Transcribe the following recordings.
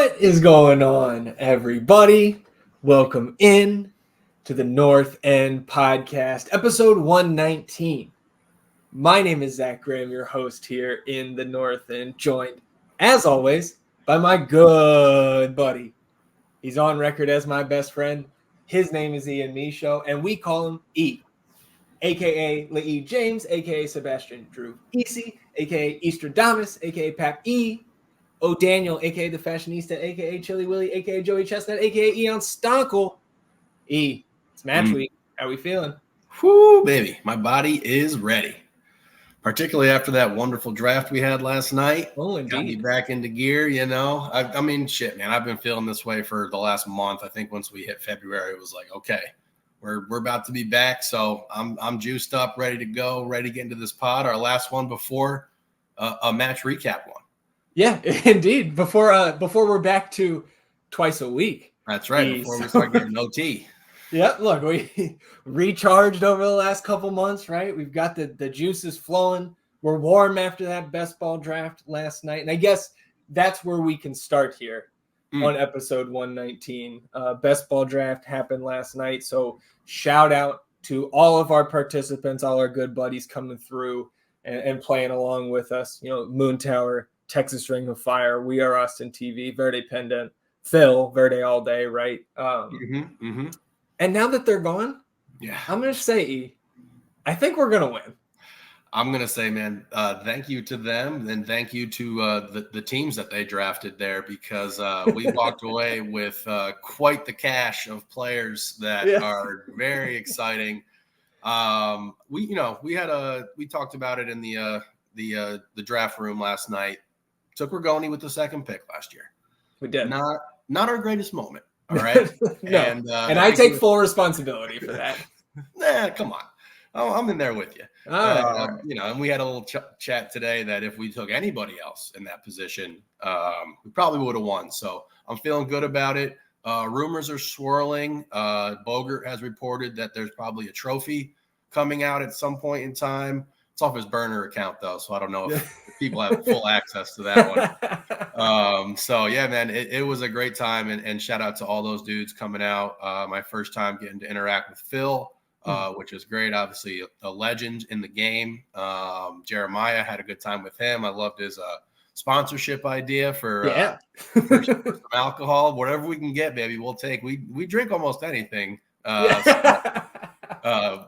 What is going on, everybody? Welcome in to the North End Podcast, episode 119. My name is Zach Graham, your host here in the North End, joined, as always, by my good buddy. He's on record as my best friend. His name is Ian Michaud, and we call him E, a.k.a. Lee James, a.k.a. Sebastian Drew Easy, a.k.a. Eastradamus, a.k.a. Pap E, O'Daniel, a.k.a. The Fashionista, a.k.a. Chili Willy, a.k.a. Joey Chestnut, a.k.a. Eon Stonkel. E, it's match week. How we feeling? Whoo, baby. My body is ready. Particularly after that wonderful draft we had last night. Oh, indeed. Got me back into gear, you know. I mean, shit, man. I've been feeling this way for the last month. I think once we hit February, it was like, okay, we're about to be back. So I'm juiced up, ready to go, ready to get into this pod. Our last one before a match recap one. Yeah, indeed. Before we're back to twice a week. That's right. Before we start getting OT. Yeah, look, we recharged over the last couple months, right? We've got the juices flowing. We're warm after that best ball draft last night. And I guess that's where we can start here on episode 119. Best ball draft happened last night. So shout out to all of our participants, all our good buddies coming through and playing along with us. You know, Moon Tower, Texas Ring of Fire, We Are Austin TV, Verde Pendant, Phil, Verde All Day, right? And now that they're gone, yeah, I'm going to say, E, I think we're going to win. I'm going to say, man, thank you to them, and thank you to the teams that they drafted there, because we walked away with quite the cache of players that are very exciting. We talked about it in the draft room last night. Took Rigoni with the second pick last year. We did. Not our greatest moment. All right. No. And I take full responsibility for that. Nah, come on. I'm in there with you. All right. You know, and we had a little chat today that if we took anybody else in that position, we probably would have won. So I'm feeling good about it. Rumors are swirling. Bogert has reported that there's probably a trophy coming out at some point in time. It's off his burner account, though, so I don't know if people have full access to that one. So, yeah, man, it was a great time, and shout out to all those dudes coming out. My first time getting to interact with Phil, which is great. Obviously, a legend in the game. Jeremiah, had a good time with him. I loved his sponsorship idea for some alcohol. Whatever we can get, baby, we'll take. We drink almost anything.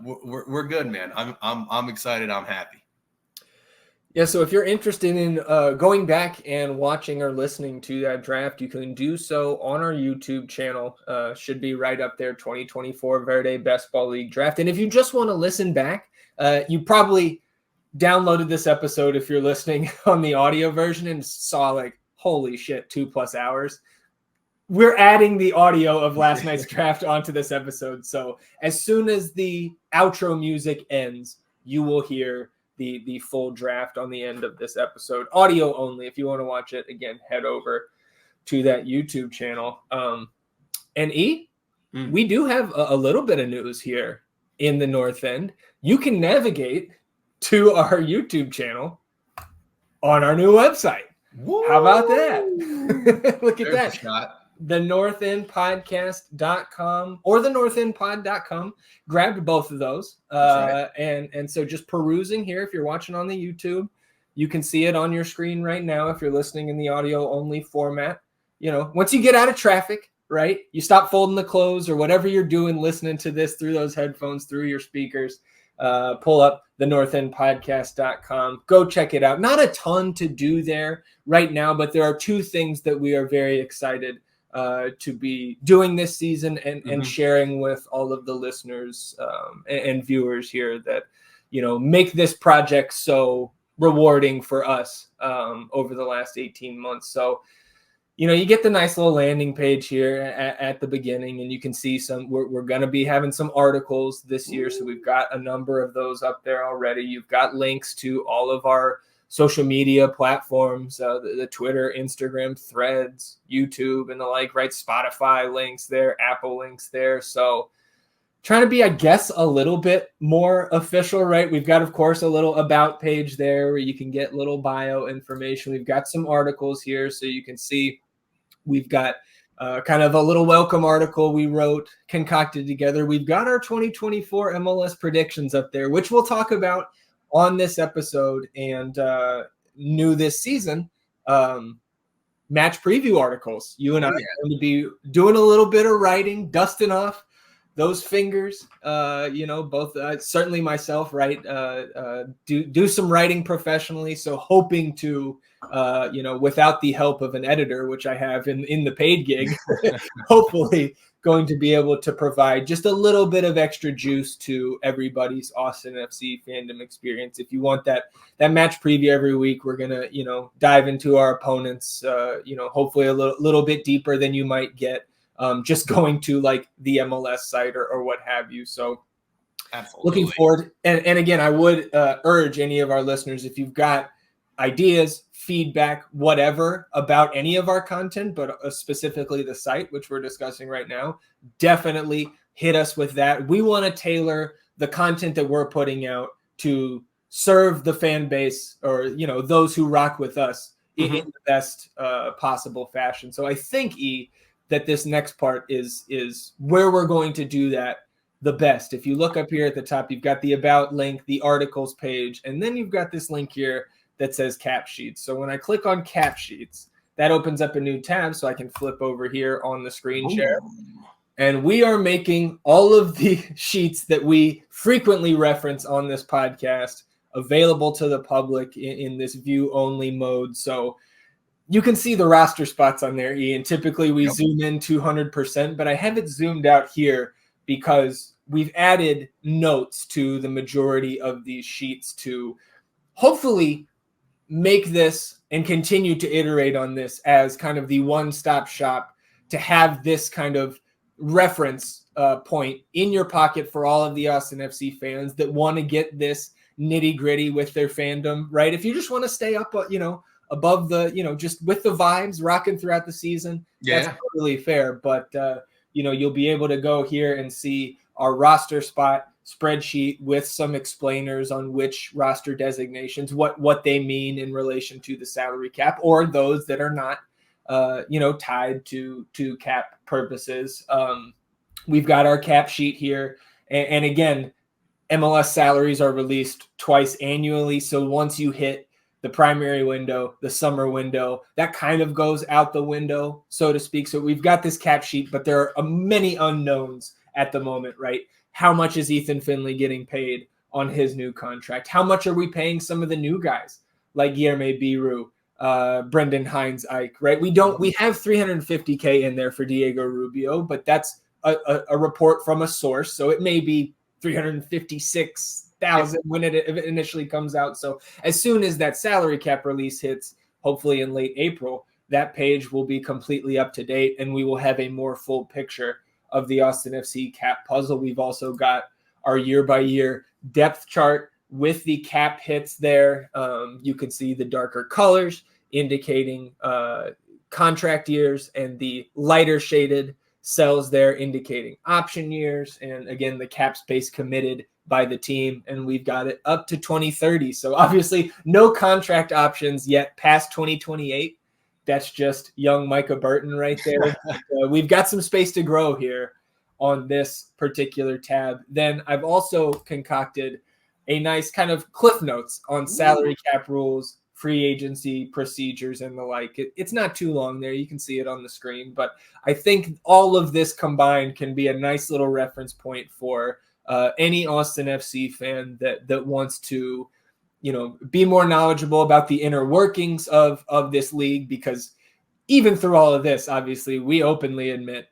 We're good, man. I'm excited. I'm happy. Yeah. So if you're interested in going back and watching or listening to that draft, you can do so on our YouTube channel. Should be right up there. 2024 Verde Best Ball League Draft. And if you just want to listen back, you probably downloaded this episode if you're listening on the audio version and saw like, holy shit, 2+ hours. We're adding the audio of last night's draft onto this episode. So as soon as the outro music ends, you will hear the full draft on the end of this episode. Audio only. If you want to watch it, again, head over to that YouTube channel. And E, we do have a little bit of news here in the North End. You can navigate to our YouTube channel on our new website. Woo! How about that? Look at that. The northendpodcast.com or the northendpod.com. Grabbed both of those. Right. And so just perusing here, if you're watching on the YouTube, you can see it on your screen right now. If you're listening in the audio only format, you know, once you get out of traffic, right, you stop folding the clothes or whatever you're doing, listening to this through those headphones, through your speakers, pull up the northendpodcast.com. Go check it out. Not a ton to do there right now, but there are two things that we are very excited to be doing this season and sharing with all of the listeners and viewers here that, you know, make this project so rewarding for us over the last 18 months. So, you know, you get the nice little landing page here at the beginning, and you can see we're going to be having some articles this year. So we've got a number of those up there already. You've got links to all of our social media platforms, the Twitter, Instagram, Threads, YouTube, and the like, right? Spotify links there, Apple links there. So trying to be, I guess, a little bit more official, right? We've got, of course, a little about page there where you can get little bio information. We've got some articles here so you can see We've got kind of a little welcome article we wrote, concocted together. We've got our 2024 MLS predictions up there, which we'll talk about on this episode, and new this season, match preview articles. You and I are going to be doing a little bit of writing, dusting off those fingers, both certainly myself, right? Do some writing professionally. So hoping to, without the help of an editor, which I have in the paid gig, hopefully going to be able to provide just a little bit of extra juice to everybody's Austin FC fandom experience. If you want that match preview every week, we're going to, dive into our opponents, hopefully a little bit deeper than you might get just going to like the MLS site or what have you. So absolutely looking forward. And again, I would urge any of our listeners, if you've got ideas, feedback, whatever about any of our content, but specifically the site, which we're discussing right now, definitely hit us with that. We want to tailor the content that we're putting out to serve the fan base, or, those who rock with us in the best possible fashion. So I think, that this next part is where we're going to do that the best. If you look up here at the top, you've got the about link, the articles page, and then you've got this link here that says cap sheets. So when I click on cap sheets, that opens up a new tab, so I can flip over here on the screen share. And we are making all of the sheets that we frequently reference on this podcast available to the public in this view only mode. So you can see the roster spots on there, Ian. Typically we zoom in 200%, but I have it zoomed out here because we've added notes to the majority of these sheets to hopefully make this and continue to iterate on this as kind of the one-stop shop, to have this kind of reference point in your pocket for all of the Austin FC fans that want to get this nitty-gritty with their fandom, right? If you just want to stay up, above the, just with the vibes rocking throughout the season, that's totally fair. But, you'll be able to go here and see our roster spot spreadsheet with some explainers on which roster designations, what they mean in relation to the salary cap, or those that are not, tied to cap purposes. We've got our cap sheet here. And again, MLS salaries are released twice annually. So once you hit the primary window, the summer window, that kind of goes out the window, so to speak. So we've got this cap sheet, but there are many unknowns at the moment, right? How much is Ethan Finley getting paid on his new contract? How much are we paying some of the new guys like Guilherme Biru, Brendan Hines-Ike, right? We have $350K in there for Diego Rubio, but that's a report from a source. So it may be 356,000 when it initially comes out. So as soon as that salary cap release hits, hopefully in late April, that page will be completely up to date, and we will have a more full picture of the Austin FC cap puzzle. We've also got our year-by-year depth chart with the cap hits there. You can see the darker colors indicating contract years, and the lighter shaded cells there indicating option years. And again, the cap space committed by the team, and we've got it up to 2030. So obviously no contract options yet past 2028. That's just young Micah Burton right there. We've got some space to grow here on this particular tab. Then I've also concocted a nice kind of cliff notes on salary cap rules, free agency procedures, and the like. It's not too long there. You can see it on the screen, but I think all of this combined can be a nice little reference point for any Austin FC fan that wants to, be more knowledgeable about the inner workings of this league, because even through all of this, obviously, we openly admit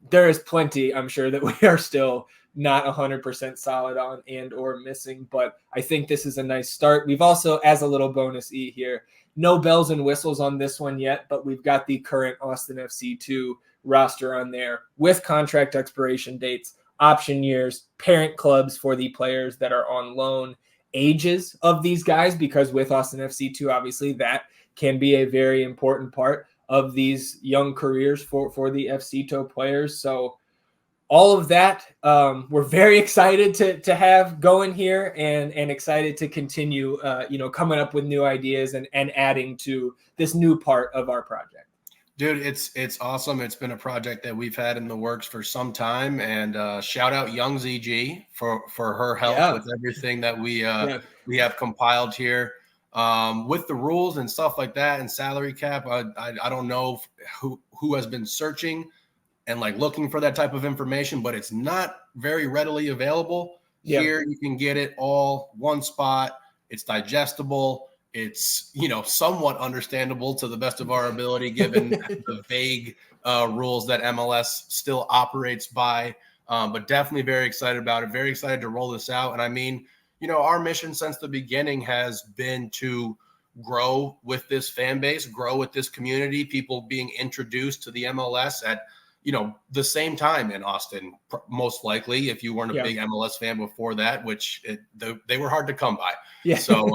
there is plenty, I'm sure, that we are still not 100% solid on and or missing, but I think this is a nice start. We've also, as a little bonus here, no bells and whistles on this one yet, but we've got the current Austin FC 2 roster on there with contract expiration dates, option years, parent clubs for the players that are on loan, ages of these guys, because with Austin FC 2, obviously that can be a very important part of these young careers for the FC 2 players. So all of that, we're very excited to have going here, and excited to continue, coming up with new ideas and adding to this new part of our project. Dude, it's awesome. It's been a project that we've had in the works for some time, and shout out Young ZG for her help with everything that we have compiled here with the rules and stuff like that and salary cap. I don't know who has been searching and like looking for that type of information, but it's not very readily available. Here you can get it all one spot. It's digestible. It's, somewhat understandable to the best of our ability, given the vague rules that MLS still operates by. But definitely very excited about it. Very excited to roll this out. And I mean, our mission since the beginning has been to grow with this fan base, grow with this community, people being introduced to the MLS at, the same time in Austin, most likely, if you weren't a big MLS fan before that, which they were hard to come by. Yeah. So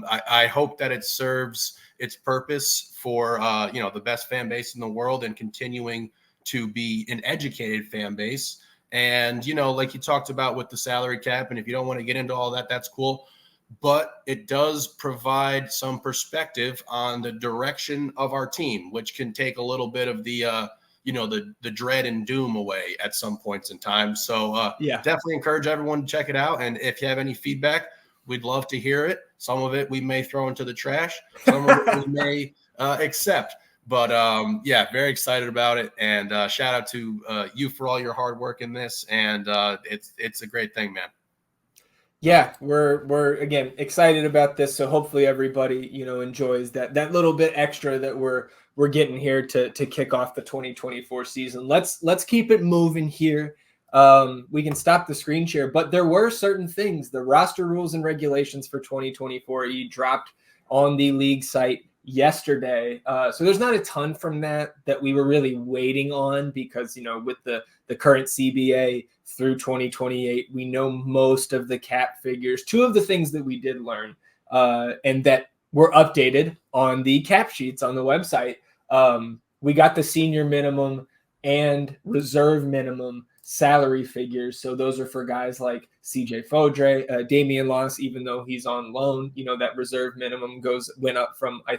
I hope that it serves its purpose for, the best fan base in the world and continuing to be an educated fan base. And, like you talked about with the salary cap, and if you don't want to get into all that, that's cool. But it does provide some perspective on the direction of our team, which can take a little bit of the dread and doom away at some points in time. So definitely encourage everyone to check it out. And if you have any feedback, we'd love to hear it. Some of it we may throw into the trash. Some of it we may accept. But very excited about it. And shout out to you for all your hard work in this. And it's a great thing, man. Yeah, we're again excited about this. So hopefully everybody, enjoys that little bit extra that we're getting here to kick off the 2024 season. Let's keep it moving here. We can stop the screen share, but there were certain things. The roster rules and regulations for 2024 dropped on the league site yesterday. So there's not a ton from that we were really waiting on because, with the current CBA through 2028, we know most of the cap figures. Two of the things that we did learn and that were updated on the cap sheets on the website. We got the senior minimum and reserve minimum salary figures. So those are for guys like CJ Fodre, Damian Loss, even though he's on loan, that reserve minimum went up from, I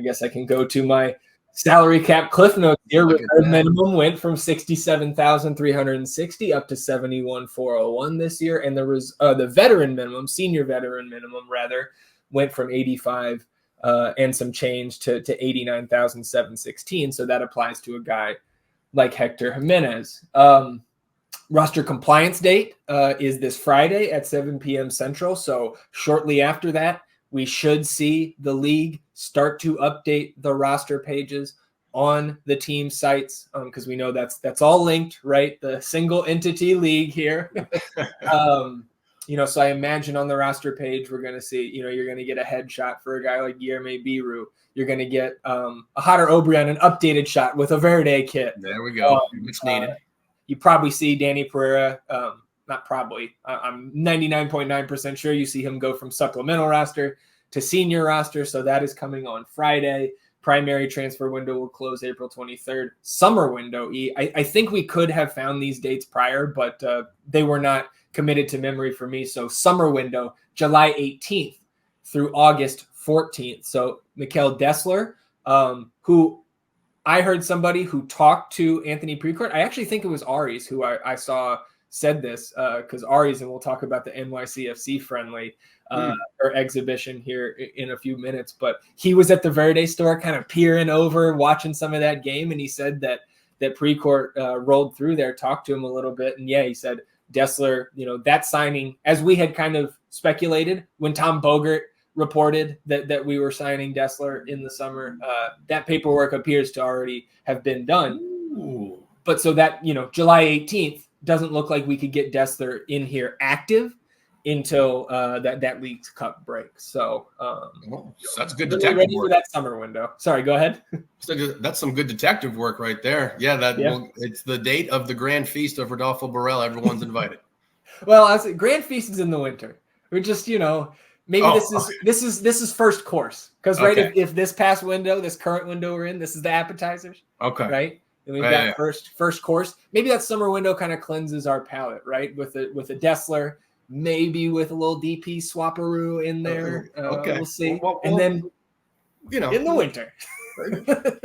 guess I can go to my salary cap cliff notes here. Reserve minimum went from 67,360 up to 71,401 this year. And there was the veteran minimum, senior veteran minimum rather, went from 85 and some change to 89,716. So that applies to a guy like Hector Jimenez. Roster compliance date is this Friday at 7 p.m. Central. So shortly after that, we should see the league start to update the roster pages on the team sites because we know that's all linked, right? The single entity league here. So I imagine on the roster page, we're going to see, you're going to get a headshot for a guy like Guilherme Biru. You're going to get a Hader Obrian, an updated shot with a Verde kit. There we go. It's needed. You probably see Danny Pereira. Not probably. I'm 99.9% sure you see him go from supplemental roster to senior roster. So that is coming on Friday. Primary transfer window will close April 23rd. Summer window, I think we could have found these dates prior, but they were not committed to memory for me. So summer window, July 18th through August 14th. So Mikel Desler, who I heard somebody who talked to Anthony Precourt. I actually think it was Aries who I saw said this because Aries, and we'll talk about the NYCFC friendly or exhibition here in a few minutes, but he was at the Verde store kind of peering over, watching some of that game. And he said that Precourt rolled through there, talked to him a little bit. And he said Desler, that signing, as we had kind of speculated when Tom Bogert reported that we were signing Desler in the summer, that paperwork appears to already have been done. Ooh. But so that, July 18th doesn't look like we could get Desler in here active until that Leagues Cup break. So, so that's good really detective ready work. For that summer window. Sorry, go ahead. So that's some good detective work right there. It's the date of the grand feast of Rodolfo Borrell. Everyone's invited. Well, I said grand feast is in the winter. We're just, maybe this is first course because if this past window, this current window we're in, this is the appetizers. Okay. Right. And we've got first course. Maybe that summer window kind of cleanses our palate, right? With a Desler, maybe with a little DP swapperoo in there. We'll see. And then in the winter.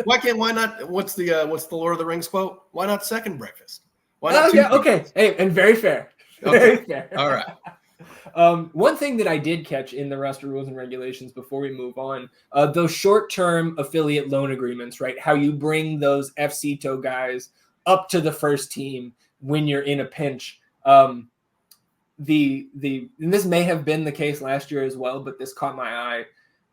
Why not? What's the Lord of the Rings quote? Why not second breakfast? Why not? Okay. Hey, and very fair. Very fair. All right. One thing that I did catch in the roster rules and regulations before we move on, those short-term affiliate loan agreements, right? How you bring those FCTO guys up to the first team when you're in a pinch. And this may have been the case last year as well, but this caught my eye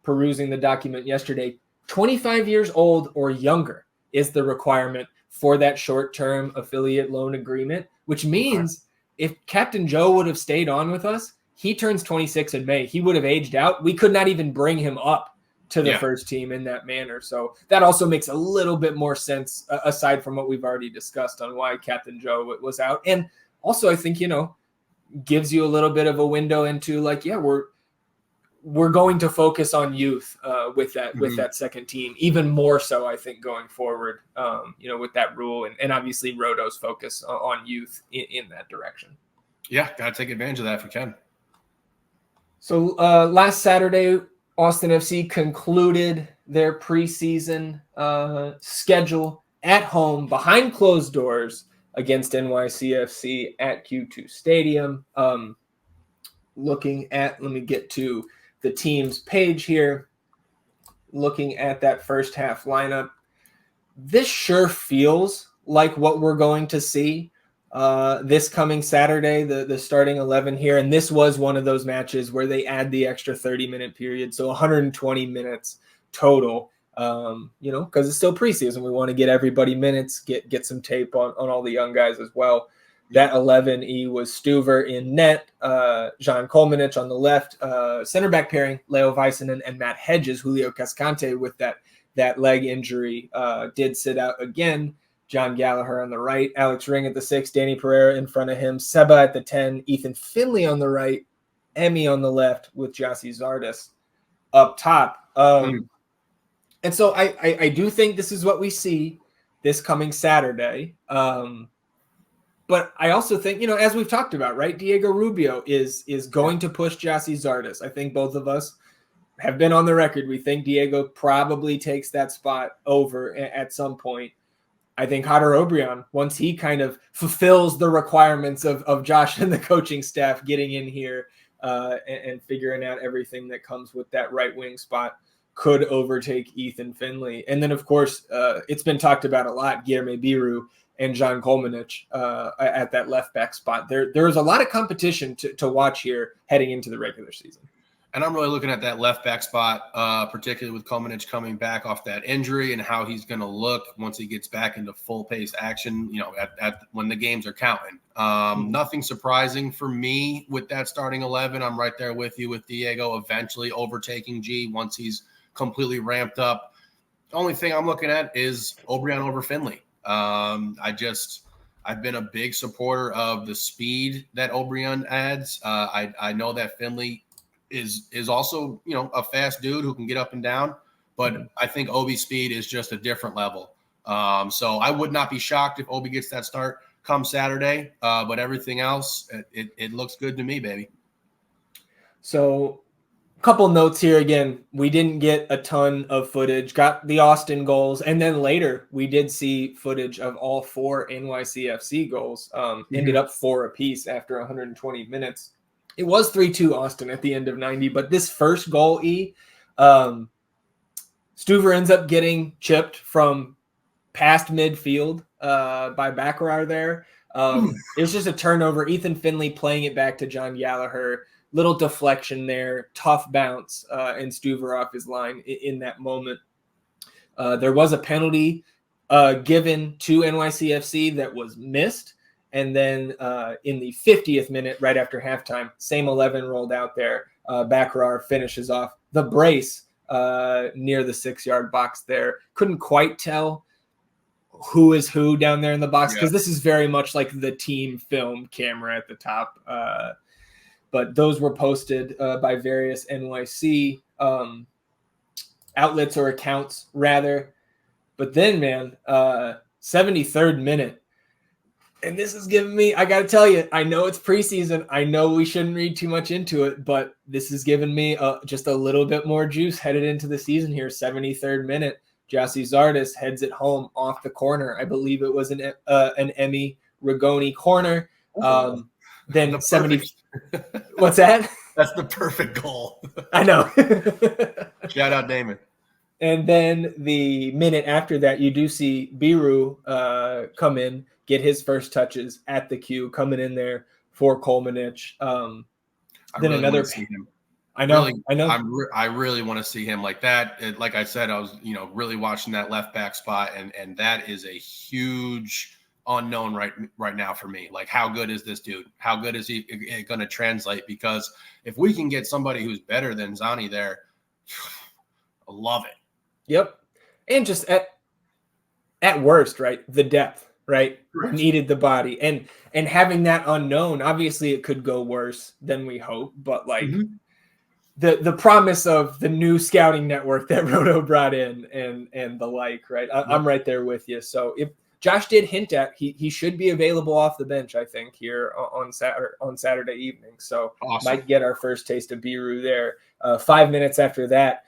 perusing the document yesterday. 25 years old or younger is the requirement for that short-term affiliate loan agreement, which means if Captain Joe would have stayed on with us, he turns 26 in May. He would have aged out. We could not even bring him up to the first team in that manner. So that also makes a little bit more sense aside from what we've already discussed on why Captain Joe was out. And also I think, gives you a little bit of a window into we're going to focus on youth with that second team, even more so, I think, going forward, with that rule and obviously Roto's focus on youth in that direction. Yeah, got to take advantage of that if we can. So last Saturday, Austin FC concluded their preseason schedule at home behind closed doors against NYCFC at Q2 Stadium. Let me get to the team's page here. Looking at that first half lineup, this sure feels like what we're going to see this coming Saturday, the starting 11 here. And this was one of those matches where they add the extra 30-minute period. So 120 minutes total, because it's still preseason. We want to get everybody minutes, get some tape on all the young guys as well. That 11E was Stuver in net, Jean Kolmanich on the left, center back pairing, Leo Väisänen and Matt Hedges. Julio Cascante with that leg injury did sit out again. John Gallagher on the right, Alex Ring at the 6, Danny Pereira in front of him, Seba at the 10, Ethan Finley on the right, Emmy on the left with Gyasi Zardes up top. And so I do think this is what we see this coming Saturday. But I also think, as we've talked about, right, Diego Rubio is going to push Gyasi Zardes. I think both of us have been on the record. We think Diego probably takes that spot over at some point. I think Hader Obrian, once he kind of fulfills the requirements of Josh and the coaching staff getting in here and figuring out everything that comes with that right wing spot, could overtake Ethan Finley. And then, of course, it's been talked about a lot, Guilherme Biru and John Kolmanich at that left back spot. There's a lot of competition to watch here heading into the regular season. And I'm really looking at that left back spot, particularly with Kolmanich coming back off that injury and how he's going to look once he gets back into full-paced action, at when the games are counting. Nothing surprising for me with that starting 11. I'm right there with you with Diego eventually overtaking G once he's completely ramped up. The only thing I'm looking at is Obrian over Finley. I've been a big supporter of the speed that Obrian adds. I know that Finley is also, a fast dude who can get up and down, but I think Obi's speed is just a different level. So I would not be shocked if Obi gets that start come Saturday, but everything else, it looks good to me, baby. So a couple notes here. Again, we didn't get a ton of footage, got the Austin goals, and then later we did see footage of all 4 NYCFC goals, ended up 4 apiece after 120 minutes. It was 3-2 Austin at the end of 90, but this first goal, Stuver ends up getting chipped from past midfield by Baccarar there. It was just a turnover. Ethan Finley playing it back to John Gallagher. Little deflection there, tough bounce, and Stuver off his line in that moment. There was a penalty given to NYCFC that was missed. And then in the 50th minute, right after halftime, same 11 rolled out there. Baccarar finishes off the brace near the 6-yard box there. Couldn't quite tell who is who down there in the box because this is very much like the team film camera at the top. But those were posted by various NYC outlets or accounts, rather. But then, man, 73rd minute. And this is giving me, I got to tell you, I know it's preseason. I know we shouldn't read too much into it, but this is giving me just a little bit more juice headed into the season here. 73rd minute. Gyasi Zardes heads it home off the corner. I believe it was an Emmy Rigoni corner. Then 70. What's that? That's the perfect goal. I know. Shout out Damon. And then the minute after that, you do see Biru come in, get his first touches at the queue, coming in there for Kolmanich. Then really another. See him. I know. Really, I know. I really want to see him like that. Like I said, I was really watching that left back spot, and that is a huge unknown right now for me. Like, how good is this dude? How good is he going to translate? Because if we can get somebody who's better than Zani there, I love it. Yep. And just at worst, right? The depth, right? Correct. Needed the body. And having that unknown, obviously it could go worse than we hope, but like the promise of the new scouting network that Roto brought in and the like, right? I'm right there with you. So if Josh did hint at he should be available off the bench, I think, here on Saturday evening. So awesome. Might get our first taste of Biru there. 5 minutes after that,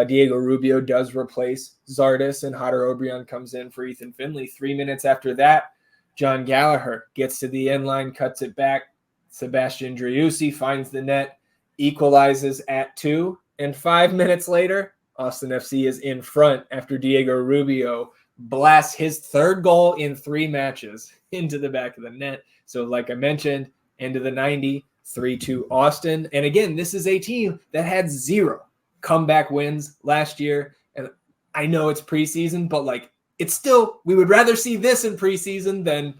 Diego Rubio does replace Zardes, and Hodder Obrian comes in for Ethan Finley. 3 minutes after that, John Gallagher gets to the end line, cuts it back. Sebastian Driussi finds the net, equalizes at 2. And 5 minutes later, Austin FC is in front after Diego Rubio blasts his third goal in 3 matches into the back of the net. So like I mentioned, end of the 90, 3-2 Austin. And again, this is a team that had 0 comeback wins last year. And I know it's preseason, but like it's still, we would rather see this in preseason than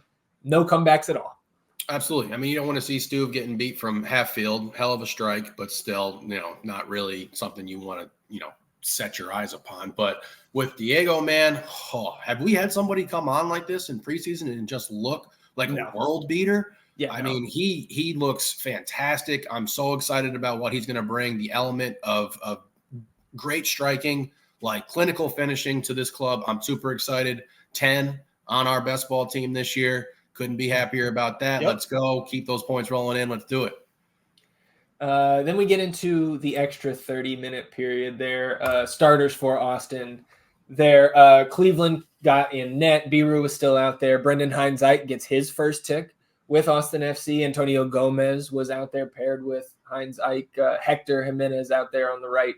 no comebacks at all. Absolutely. I mean, you don't want to see Stuve getting beat from half field, hell of a strike, but still, not really something you want to, set your eyes upon. But with Diego, man, have we had somebody come on like this in preseason and just look like a world beater? Yeah, I mean, he looks fantastic. I'm so excited about what he's going to bring, the element of great striking, like clinical finishing to this club. I'm super excited. 10 on our best ball team this year. Couldn't be happier about that. Yep. Let's go. Keep those points rolling in. Let's do it. Then we get into the extra 30-minute period there. Starters for Austin there. Cleveland got in net. Biru was still out there. Brendan Hines-Ike gets his first tick with Austin FC. Antonio Gomez was out there paired with Hines-Ike. Hector Jimenez out there on the right.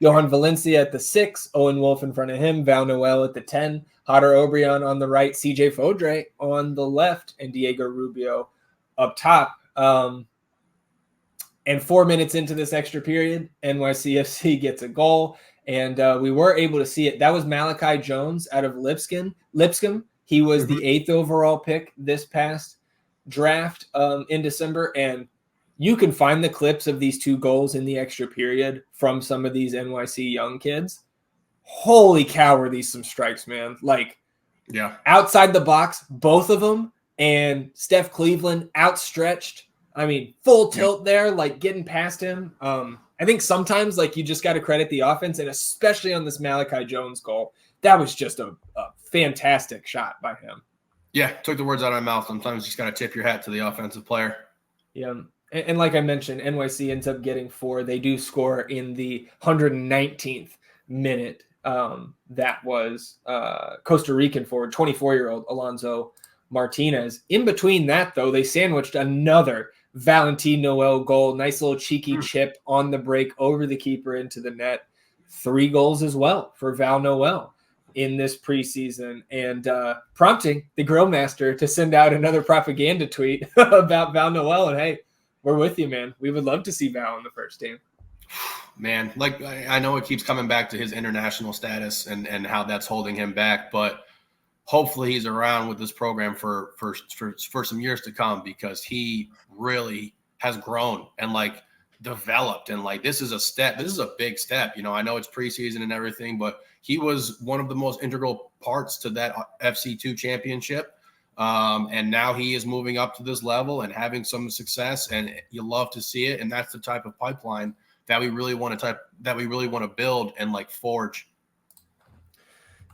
Johan Valencia at the 6. Owen Wolf in front of him. Val Noel at the 10. Hodder Obrian on the right. CJ Fodre on the left. And Diego Rubio up top. And 4 minutes into this extra period, NYCFC gets a goal. And we were able to see it. That was Malachi Jones out of Lipscomb. He was the 8th overall pick this past draft in December. And you can find the clips of these 2 goals in the extra period from some of these NYC young kids. Holy cow, were these some strikes, man. Like, outside the box, both of them. And Steph Cleveland outstretched. I mean, full tilt there, like getting past him. I think sometimes, like, you just got to credit the offense, and especially on this Malachi Jones goal, that was just a fantastic shot by him. Yeah, took the words out of my mouth. Sometimes you just got to tip your hat to the offensive player. Yeah, and like I mentioned, NYC ends up getting 4. They do score in the 119th minute. That was Costa Rican forward, 24-year-old Alonso Martinez. In between that, though, they sandwiched another Valentin Noel goal. Nice little cheeky chip on the break over the keeper into the net. 3 goals as well for Val Noel in this preseason, and prompting the grill master to send out another propaganda tweet about Val Noel. And hey, we're with you, man. We would love to see Val in the first team. Man, like, I know it keeps coming back to his international status and how that's holding him back, but hopefully he's around with this program for some years to come, because he really has grown and like developed. And like, this is a big step. I know it's preseason and everything, but he was one of the most integral parts to that FC2 championship. And now he is moving up to this level and having some success, and you love to see it. And that's the type of pipeline that we really want to build and like forge.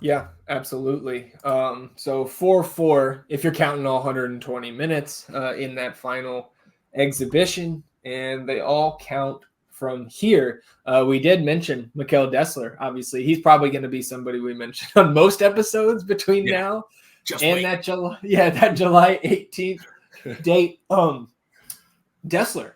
Yeah, absolutely. So 4-4, if you're counting all 120 minutes in that final exhibition, and they all count from here. We did mention Mikael Desler. Obviously, he's probably going to be somebody we mention on most episodes between now and that July 18th date. Desler,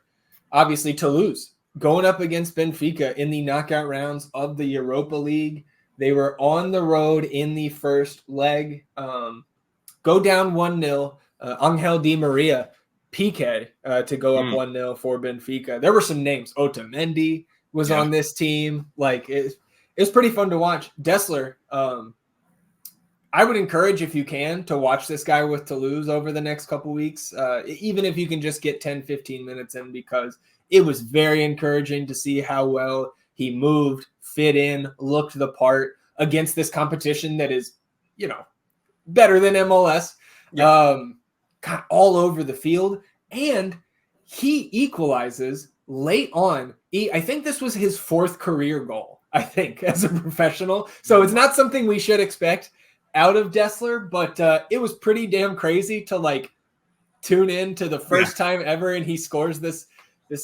obviously Toulouse, going up against Benfica in the knockout rounds of the Europa League. They were on the road in the first leg. Go down 1-0. Angel Di Maria, PK, to go up 1-0 for Benfica. There were some names. Otamendi was on this team. Like, it was pretty fun to watch. Desler, I would encourage, if you can, to watch this guy with Toulouse over the next couple weeks, even if you can just get 10, 15 minutes in, because it was very encouraging to see how well he moved, fit in, looked the part against this competition that is, better than MLS. Got all over the field, and he equalizes late on. I think this was his 4th career goal, as a professional. So it's not something we should expect out of Desler, but it was pretty damn crazy to tune in to the first time ever, and he scores this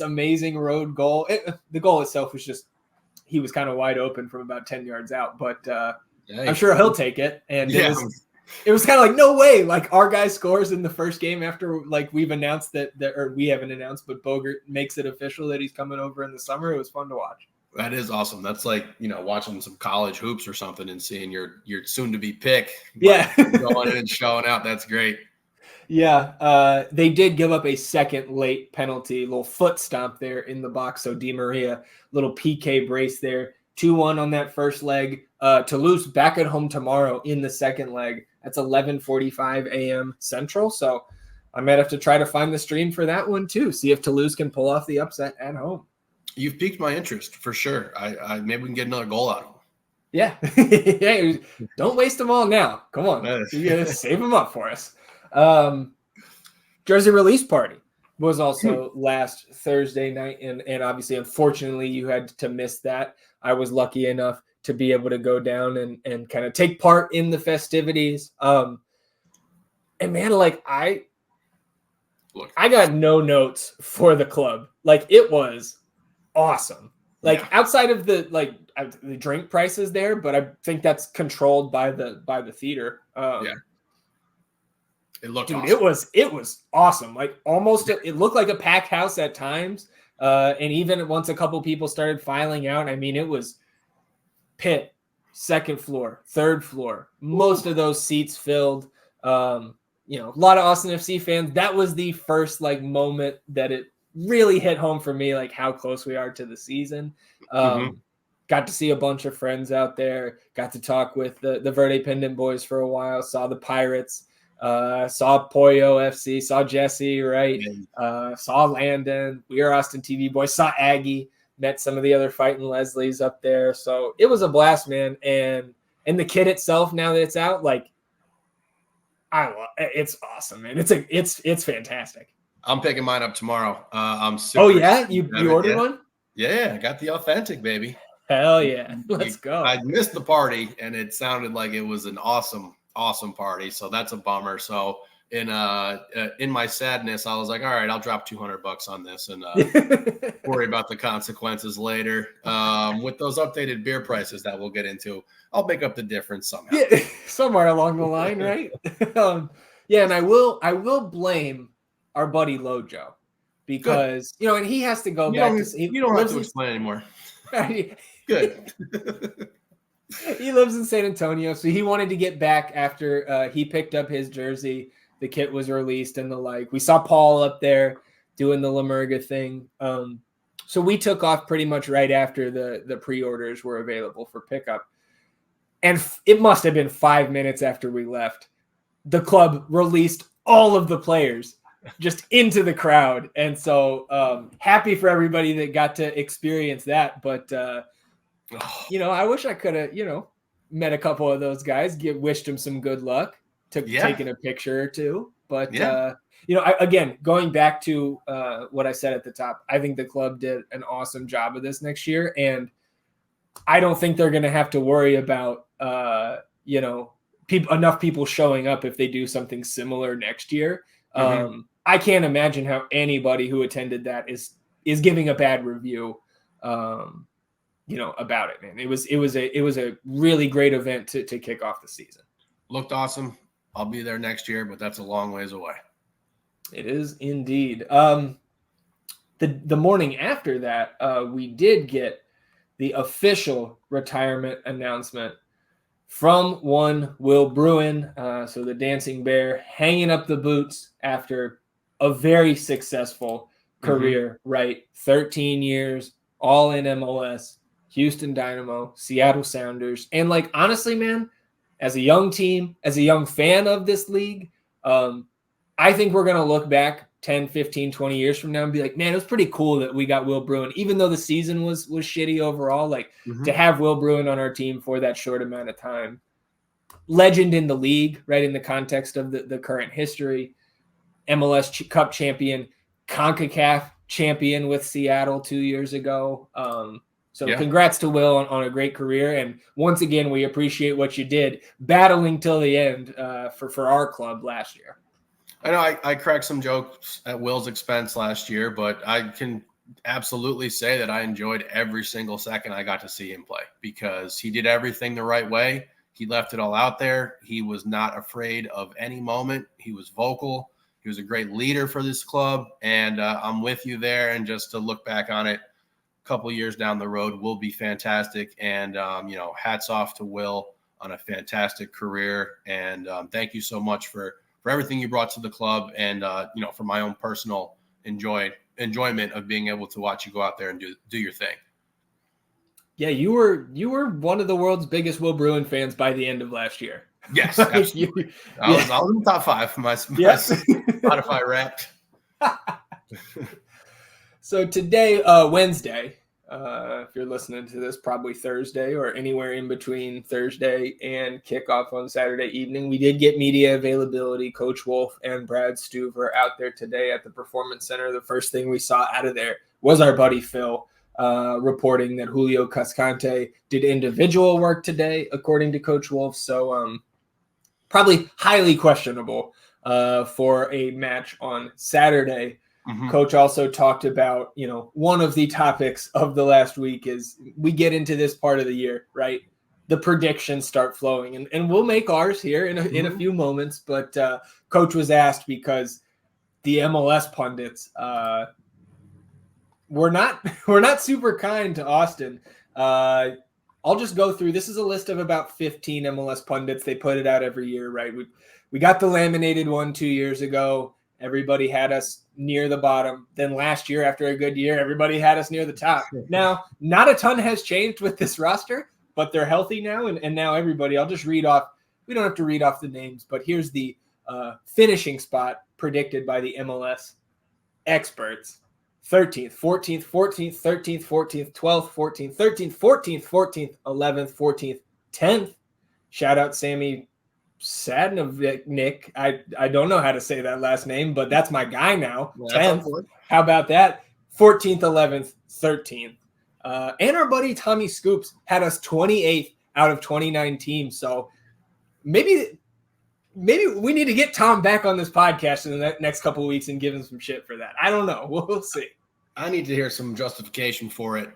amazing road goal. The goal itself was just, he was kind of wide open from about 10 yards out, but I'm sure he'll take it. And it was kind of no way, our guy scores in the first game after we've announced that, or we haven't announced, but Bogert makes it official that he's coming over in the summer. It was fun to watch. That is awesome. That's watching some college hoops or something and seeing your soon to be pick. Going in and showing out. That's great. Yeah. They did give up a second late penalty, little foot stomp there in the box. So Di Maria, little PK brace there. 2-1 on that first leg. Toulouse back at home tomorrow in the second leg. That's 11:45 a.m. Central. So I might have to try to find the stream for that one too. See if Toulouse can pull off the upset at home. You've piqued my interest for sure. I maybe we can get another goal out of him. Yeah. Don't waste them all now. Come on. You gotta save them up for us. Jersey release party was also last Thursday night. And obviously, unfortunately, you had to miss that. I was lucky enough to be able to go down and kind of take part in the festivities. And man, I got no notes for the club. It was awesome. Outside of the drink prices there, but I think that's controlled by the theater. It looked awesome. It was awesome. Almost it looked like a packed house at times. And even once a couple people started filing out, it was pit, second floor, third floor, most of those seats filled. A lot of Austin FC fans. That was the first moment that it really hit home for me, how close we are to the season. Got to see a bunch of friends out there, got to talk with the Verde Pendant boys for a while, saw the Pirates, saw Pollo FC, saw Jesse, right? Saw Landon. We are Austin TV boys, saw Aggie, met some of the other Fighting Leslies up there. So it was a blast, man. And the kit itself, now that it's out, it's awesome, man. It's fantastic. I'm picking mine up tomorrow. I'm super. Oh yeah, you ordered one? Yeah, I got the authentic, baby. Hell yeah, let's go. I missed the party, and it sounded like it was an awesome party. So that's a bummer. So in my sadness, I was like, all right, I'll drop $200 on this and worry about the consequences later. With those updated beer prices that we'll get into, I'll make up the difference somehow. Yeah, somewhere along the line, right? And I will blame our buddy Lojo because and he has to go back. You don't have to explain anymore. Good. He lives in San Antonio, so he wanted to get back after he picked up his jersey. The kit was released and the like. We saw Paul up there doing the La Murga thing. So we took off pretty much right after the pre-orders were available for pickup. And it must have been 5 minutes after we left. The club released all of the players just into the crowd. And so happy for everybody that got to experience that. But, I wish I could have, met a couple of those guys, wished them some good luck, taking a picture or two. But, again, going back to what I said at the top, I think the club did an awesome job of this next year. And I don't think they're going to have to worry about, enough people showing up if they do something similar next year. I can't imagine how anybody who attended that is giving a bad review about it, man. It was a really great event to kick off the season. Looked awesome. I'll be there next year, but that's a long ways away. It is indeed. The morning after that, we did get the official retirement announcement from one Will Bruin. So the Dancing Bear hanging up the boots after a very successful career, right? 13 years, all in MLS, Houston Dynamo, Seattle Sounders. And like, honestly, man, as a young team, as a young fan of this league, I think we're going to look back 10, 15, 20 years from now and be like, man, it was pretty cool that we got Will Bruin, even though the season was shitty overall, like to have Will Bruin on our team for that short amount of time. Legend in the league, right? In the context of the current history, MLS Cup champion, CONCACAF champion with Seattle 2 years ago. Congrats to Will on a great career. And once again, we appreciate what you did battling till the end for our club last year. I know I cracked some jokes at Will's expense last year, but I can absolutely say that I enjoyed every single second I got to see him play because he did everything the right way. He left it all out there. He was not afraid of any moment. He was vocal. He was a great leader for this club, and I'm with you there. And just to look back on it a couple years down the road will be fantastic. And, hats off to Will on a fantastic career. And thank you so much for everything you brought to the club and, for my own personal enjoyment of being able to watch you go out there and do your thing. Yeah, you were one of the world's biggest Will Bruin fans by the end of last year. Yes, absolutely. I was in the top 5 for my Spotify Wrapped. So today, Wednesday, if you're listening to this, probably Thursday or anywhere in between Thursday and kickoff on Saturday evening, we did get media availability. Coach Wolf and Brad Stuver out there today at the Performance Center. The first thing we saw out of there was our buddy Phil reporting that Julio Cascante did individual work today, according to Coach Wolf. So probably highly questionable for a match on Saturday. Coach also talked about, one of the topics of the last week is we get into this part of the year, right? The predictions start flowing, and we'll make ours here in a few moments. But Coach was asked because the MLS pundits we're not super kind to Austin. I'll just go through. This is a list of about 15 MLS pundits. They put it out every year, right? We got the laminated one 2 years ago. Everybody had us near the bottom. Then last year, after a good year, everybody had us near the top. Now, not a ton has changed with this roster, but they're healthy now. And now everybody, I'll just read off. We don't have to read off the names, but here's the finishing spot predicted by the MLS experts. 13th, 14th, 14th, 13th, 14th, 12th, 14th, 13th, 14th, 14th, 11th, 14th, 10th. Shout out Sammy Sadnovic. I don't know how to say that last name, but that's my guy now. 10th. How about that? 14th, 11th, 13th. And our buddy Tommy Scoops had us 28th out of 29 teams. So maybe we need to get Tom back on this podcast in the next couple of weeks and give him some shit for that. I don't know. We'll see. I need to hear some justification for it.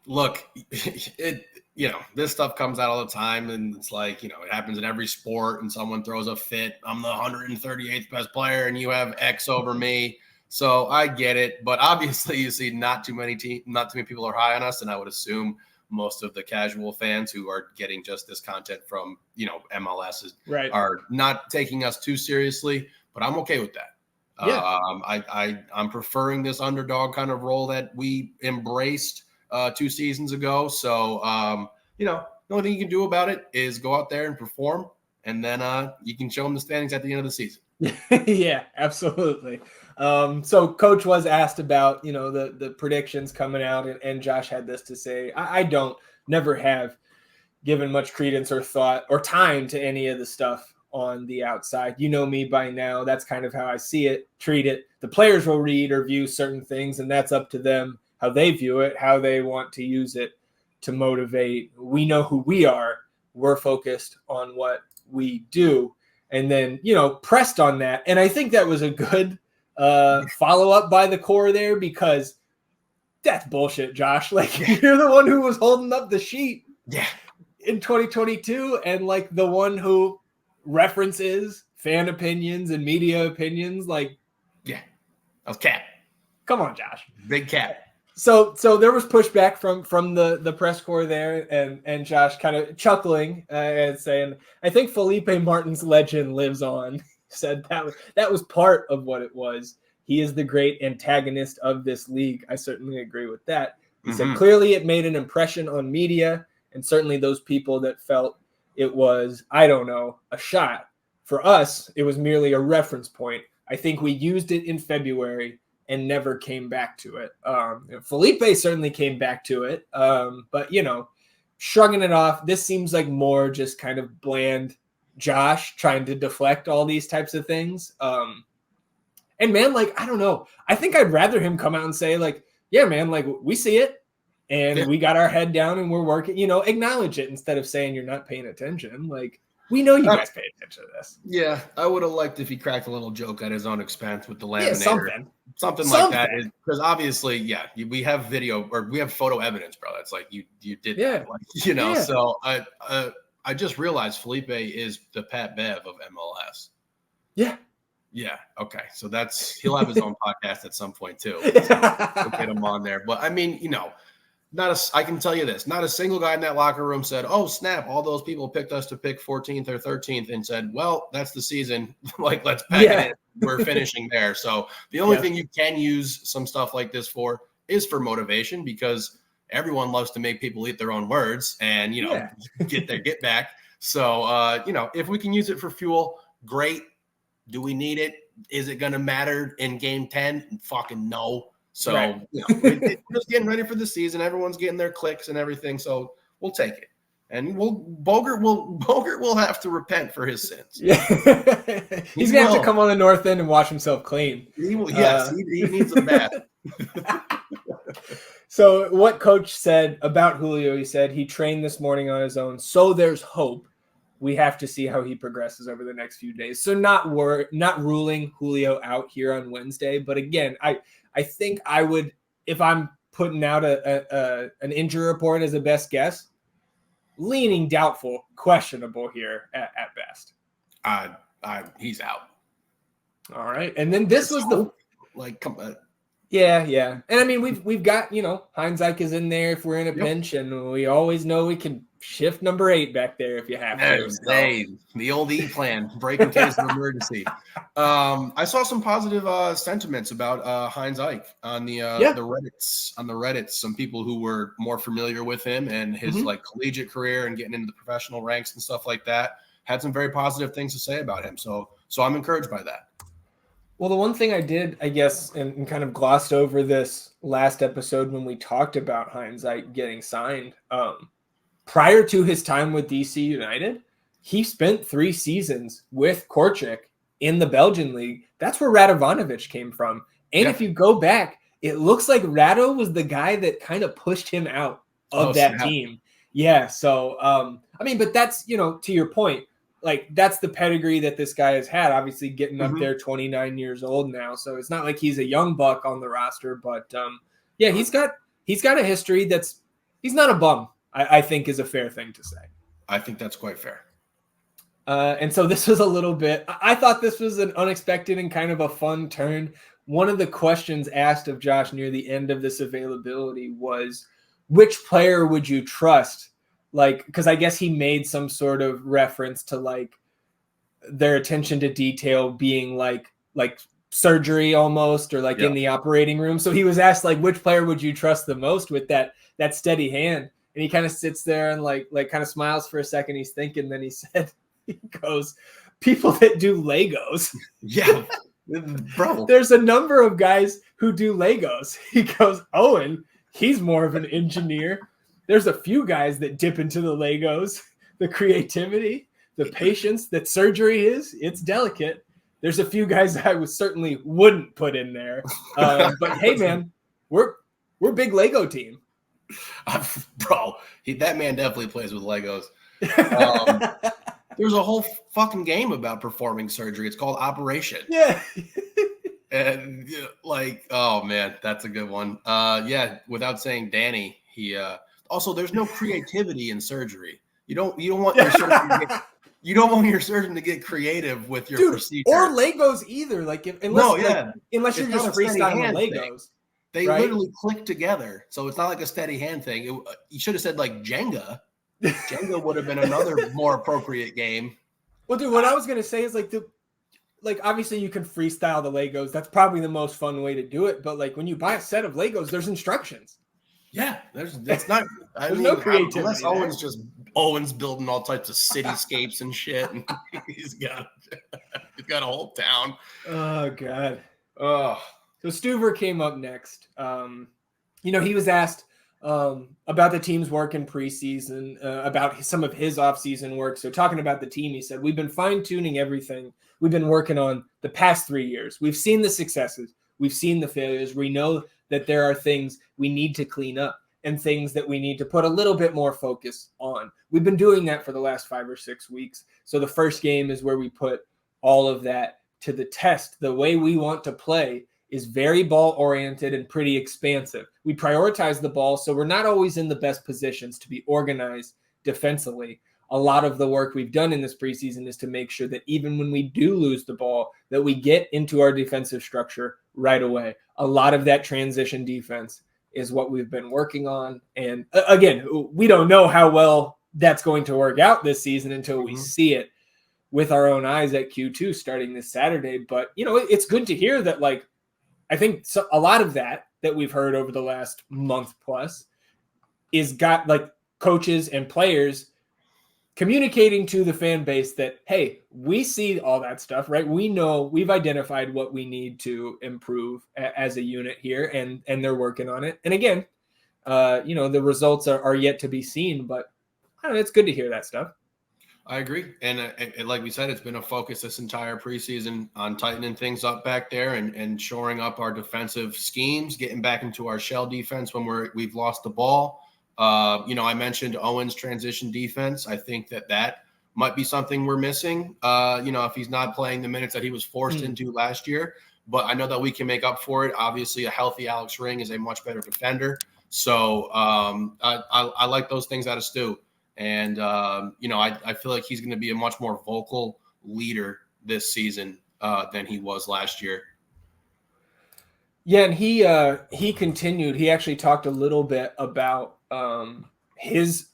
Look, this stuff comes out all the time, and it's like, it happens in every sport, and someone throws a fit. I'm the 138th best player, and you have X over me. So I get it, but obviously you see not too many people are high on us, and I would assume most of the casual fans who are getting just this content from, MLS are not taking us too seriously, but I'm okay with that. Yeah. I'm preferring this underdog kind of role that we embraced 2 seasons ago. So, the only thing you can do about it is go out there and perform, and then you can show them the standings at the end of the season. Yeah, absolutely. So Coach was asked about, the predictions coming out, and Josh had this to say. I never have given much credence or thought or time to any of the stuff on the outside. You know me by now. That's kind of how I see it, treat it. The players will read or view certain things, and that's up to them how they view it, how they want to use it to motivate. We know who we are. We're focused on what we do. And then, pressed on that. And I think that was a good follow-up by the core there, because That's bullshit, Josh. Like, you're the one who was holding up the sheet in 2022, and like the one who references fan opinions and media opinions. Like, that was cap. Come on, Josh. Big cap. So there was pushback from the press corps there, and Josh kind of chuckling and saying, I think Felipe Martin's legend lives on. Said that was part of what it was. He is the great antagonist of this league. I certainly agree with that. He said clearly it made an impression on media, and certainly those people that felt it was, I don't know, a shot. For us, it was merely a reference point. I think we used it in February and never came back to it. Felipe certainly came back to it, but, shrugging it off, this seems like more just kind of bland Josh trying to deflect all these types of things. And man, like, I don't know. I think I'd rather him come out and say, like, yeah, man, like, we see it and we got our head down and we're working, acknowledge it instead of saying you're not paying attention. Like, we know you guys pay attention to this. Yeah, I would have liked if he cracked a little joke at his own expense with the laminator. Yeah, something like that. Because obviously, we have video or we have photo evidence, bro. It's like you did that. Like, so I just realized Felipe is the Pat Bev of MLS. Yeah. Yeah. Okay. So he'll have his own podcast at some point too. So we'll get him on there. But I mean, I can tell you this, not a single guy in that locker room said, oh, snap, all those people picked us to pick 14th or 13th and said, well, that's the season. Like, let's pack it in. We're finishing there. So the only thing you can use some stuff like this for is for motivation, because everyone loves to make people eat their own words and, get back. So, if we can use it for fuel, great. Do we need it? Is it going to matter in game 10? Fucking no. So, we're just getting ready for the season. Everyone's getting their clicks and everything. So we'll take it. And Bogert will have to repent for his sins. Yeah. He's going to have to come on the North End and wash himself clean. He will, yes, he needs a bath. So what coach said about Julio, he said he trained this morning on his own. So there's hope. We have to see how he progresses over the next few days. So not ruling Julio out here on Wednesday. But again, I think I would, if I'm putting out an injury report as a best guess, leaning doubtful, questionable here at best. He's out. All right. And then this was come on. Yeah. And I mean, we've got, Heinzike is in there if we're in a pinch, and we always know we can shift number 8 back there if you have to. The old E plan, break in case of emergency. I saw some positive sentiments about Heinzike on the Reddits. Some people who were more familiar with him and his collegiate career and getting into the professional ranks and stuff like that had some very positive things to say about him. So I'm encouraged by that. Well, the one thing I did, I guess, and kind of glossed over this last episode when we talked about Heinzike getting signed, prior to his time with DC United, he spent 3 seasons with Kortrijk in the Belgian league. That's where Radovanovic came from. And if you go back, it looks like Rado was the guy that kind of pushed him out of that team. Yeah. So, but that's, to your point, like, that's the pedigree that this guy has had, obviously getting up there, 29 years old now. So it's not like he's a young buck on the roster, but he's got a history he's not a bum, I think is a fair thing to say. I think that's quite fair. And so this was a little bit, I thought this was an unexpected and kind of a fun turn. One of the questions asked of Josh near the end of this availability was, which player would you trust? Like, because I guess he made some sort of reference to like their attention to detail being like surgery almost, or like in the operating room. So he was asked, like, which player would you trust the most with that steady hand? And he kind of sits there and like kind of smiles for a second. He's thinking, then he goes, people that do Legos. Yeah, bro. There's a number of guys who do Legos. He goes, Owen, he's more of an engineer. There's a few guys that dip into the Legos, the creativity, the patience that surgery is. It's delicate. There's a few guys that I certainly wouldn't put in there. But hey, man, we're big Lego team. Bro, that man definitely plays with Legos. There's a whole fucking game about performing surgery. It's called Operation. Yeah. And oh man, that's a good one. Yeah, without saying Danny, he also there's no creativity in surgery. You don't want your surgeon you don't want your surgeon to get creative with your procedure. Or Legos either. Unless you're just freestyling Legos. They literally click together. So it's not like a steady hand thing. You should have said like Jenga. Jenga would have been another more appropriate game. Well, dude, what I was going to say is obviously you can freestyle the Legos. That's probably the most fun way to do it. But like when you buy a set of Legos, there's instructions. Yeah, there's no creativity. Unless Owen's building all types of cityscapes and shit, and he's got a whole town. Oh God. Oh. So Stuver came up next. He was asked about the team's work in preseason, about some of his offseason work. So talking about the team, he said, "We've been fine-tuning everything we've been working on the past 3 years. We've seen the successes. We've seen the failures. We know that there are things we need to clean up and things that we need to put a little bit more focus on. We've been doing that for the last 5 or 6 weeks. So the first game is where we put all of that to the test. The way we want to play is very ball-oriented and pretty expansive. We prioritize the ball, so we're not always in the best positions to be organized defensively. A lot of the work we've done in this preseason is to make sure that even when we do lose the ball, that we get into our defensive structure right away. A lot of that transition defense is what we've been working on. And again, we don't know how well that's going to work out this season until we see it with our own eyes at Q2 starting this Saturday. But, it's good to hear that, I think a lot of that we've heard over the last month plus is got coaches and players communicating to the fan base that, hey, we see all that stuff, right? We know we've identified what we need to improve as a unit here, and they're working on it. And again, the results are yet to be seen, but I don't know, it's good to hear that stuff. I agree. And like we said, it's been a focus this entire preseason on tightening things up back there and shoring up our defensive schemes, getting back into our shell defense when we've lost the ball. I mentioned Owen's transition defense. I think that might be something we're missing, if he's not playing the minutes that he was forced into last year. But I know that we can make up for it. Obviously, a healthy Alex Ring is a much better defender. So I like those things out of Stu. And, I feel like he's going to be a much more vocal leader this season than he was last year. Yeah, and he continued. He actually talked a little bit about his,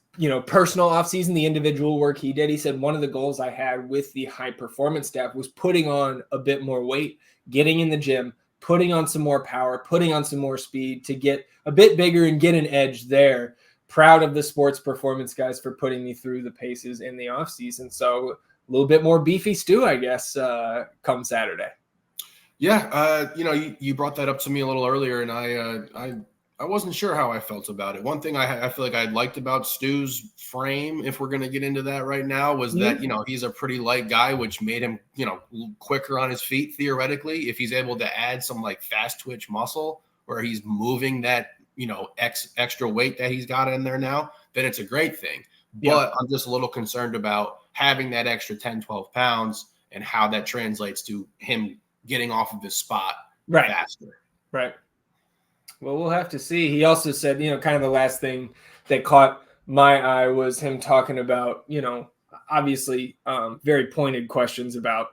personal offseason, the individual work he did. He said one of the goals I had with the high performance staff was putting on a bit more weight, getting in the gym, putting on some more power, putting on some more speed to get a bit bigger and get an edge there. Proud of the sports performance guys for putting me through the paces in the offseason. So a little bit more beefy stew, I guess, come Saturday. Yeah, you brought that up to me a little earlier, and I wasn't sure how I felt about it. One thing I feel like I liked about Stu's frame, if we're going to get into that right now, was that, he's a pretty light guy, which made him, quicker on his feet, theoretically. If he's able to add some fast twitch muscle where he's moving that, extra weight that he's got in there now, then it's a great thing. But I'm just a little concerned about having that extra 10, 12 pounds and how that translates to him getting off of his spot faster. Right. Well, we'll have to see. He also said, kind of the last thing that caught my eye was him talking about, obviously very pointed questions about,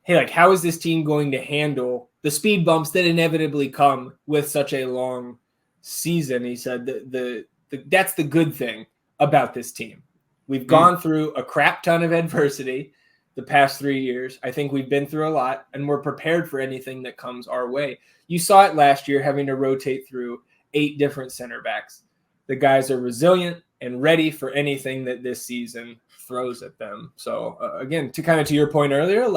hey, how is this team going to handle the speed bumps that inevitably come with such a long season? He said that's the good thing about this team. We've gone through a crap ton of adversity the past 3 years. I think we've been through a lot, and we're prepared for anything that comes our way. You saw it last year, having to rotate through 8 different center backs. The guys are resilient and ready for anything that this season throws at them. So again, to your point earlier,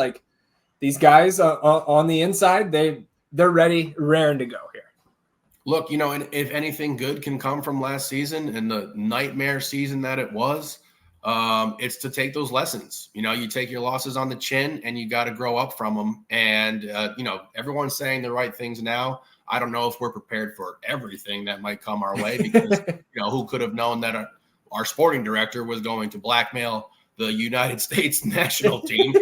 these guys on the inside, they're ready, raring to go here. Look, and if anything good can come from last season and the nightmare season that it was, it's to take those lessons. You take your losses on the chin and you got to grow up from them. And, everyone's saying the right things now. I don't know if we're prepared for everything that might come our way because, who could have known that our sporting director was going to blackmail the United States national team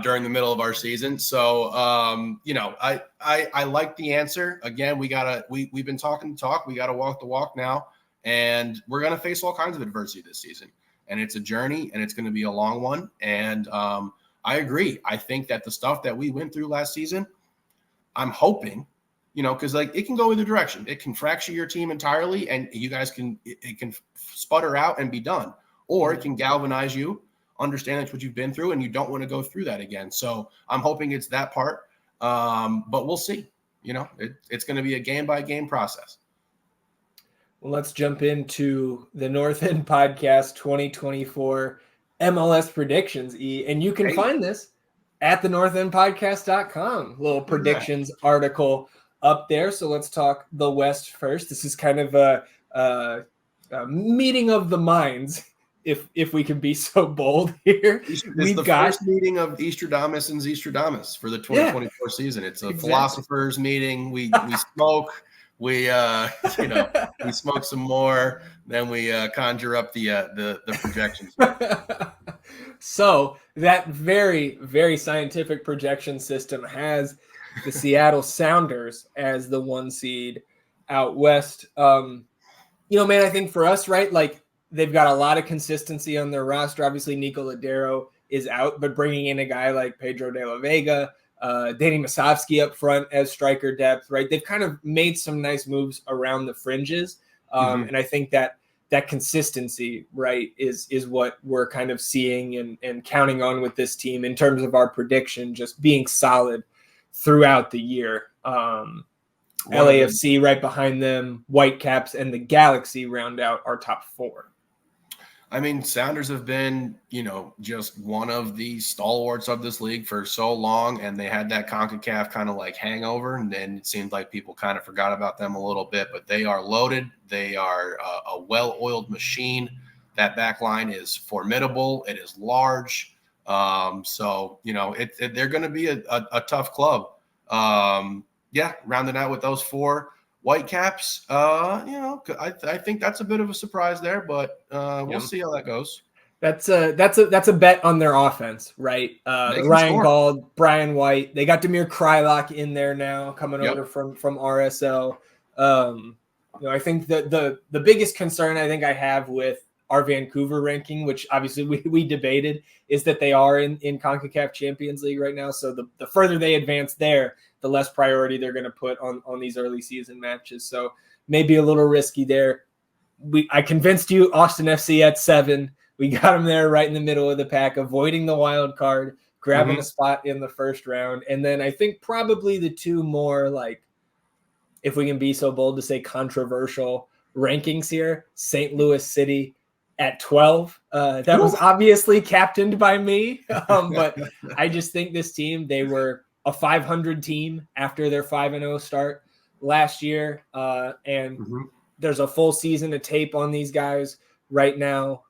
during the middle of our season. So, I like the answer. Again, we've been talking the talk. We got to walk the walk now. And we're going to face all kinds of adversity this season. And it's a journey, and it's going to be a long one. And I agree. I think that the stuff that we went through last season, I'm hoping, because it can go either direction. It can fracture your team entirely, and you guys it can sputter out and be done. Or it can galvanize you, understand that's what you've been through, and you don't want to go through that again. So I'm hoping it's that part. But we'll see. It's going to be a game-by-game process. Well, let's jump into the North End Podcast 2024 MLS predictions, E. And you can find this at the northendpodcast.com. Little predictions article up there. So let's talk the West first. This is kind of a meeting of the minds, if we can be so bold here. It's the first meeting of Eastradamus and Zestradamus for the 2024 season. It's a philosophers meeting. We smoke. We we smoke some more, then we conjure up the projections. So that very, very scientific projection system has the Seattle Sounders as the 1 seed out west. Man, I think for us, right, they've got a lot of consistency on their roster. Obviously, Nico Ladero is out, but bringing in a guy like Pedro de la Vega, Danny Masovsky up front as striker depth, right? They've kind of made some nice moves around the fringes. And I think that consistency, right, is what we're kind of seeing and counting on with this team in terms of our prediction, just being solid throughout the year. LAFC right behind them, Whitecaps and the Galaxy round out our top 4. I mean, Sounders have been, just one of the stalwarts of this league for so long, and they had that CONCACAF kind of hangover, and then it seemed like people kind of forgot about them a little bit, but they are loaded. They are a well-oiled machine. That back line is formidable. It is large. So, they're going to be a tough club. Rounding out with those 4 Whitecaps, I think that's a bit of a surprise there, but we'll see how that goes. That's a bet on their offense, right? Ryan Gauld, Brian White, they got Damir Kreilach in there now, coming over from RSL. I think that the biggest concern I think I have with our Vancouver ranking, which obviously we debated, is that they are in CONCACAF Champions League right now. So the further they advance there, the less priority they're going to put on these early season matches. So maybe a little risky there. I convinced you Austin FC at 7. We got them there right in the middle of the pack, avoiding the wild card, grabbing a spot in the first round. And then I think probably the 2 more, if we can be so bold to say controversial rankings here, St. Louis City at 12. That was obviously captained by me. But I just think this team, they were a 500 team after their 5-0 start last year. And there's a full season of tape on these guys right now.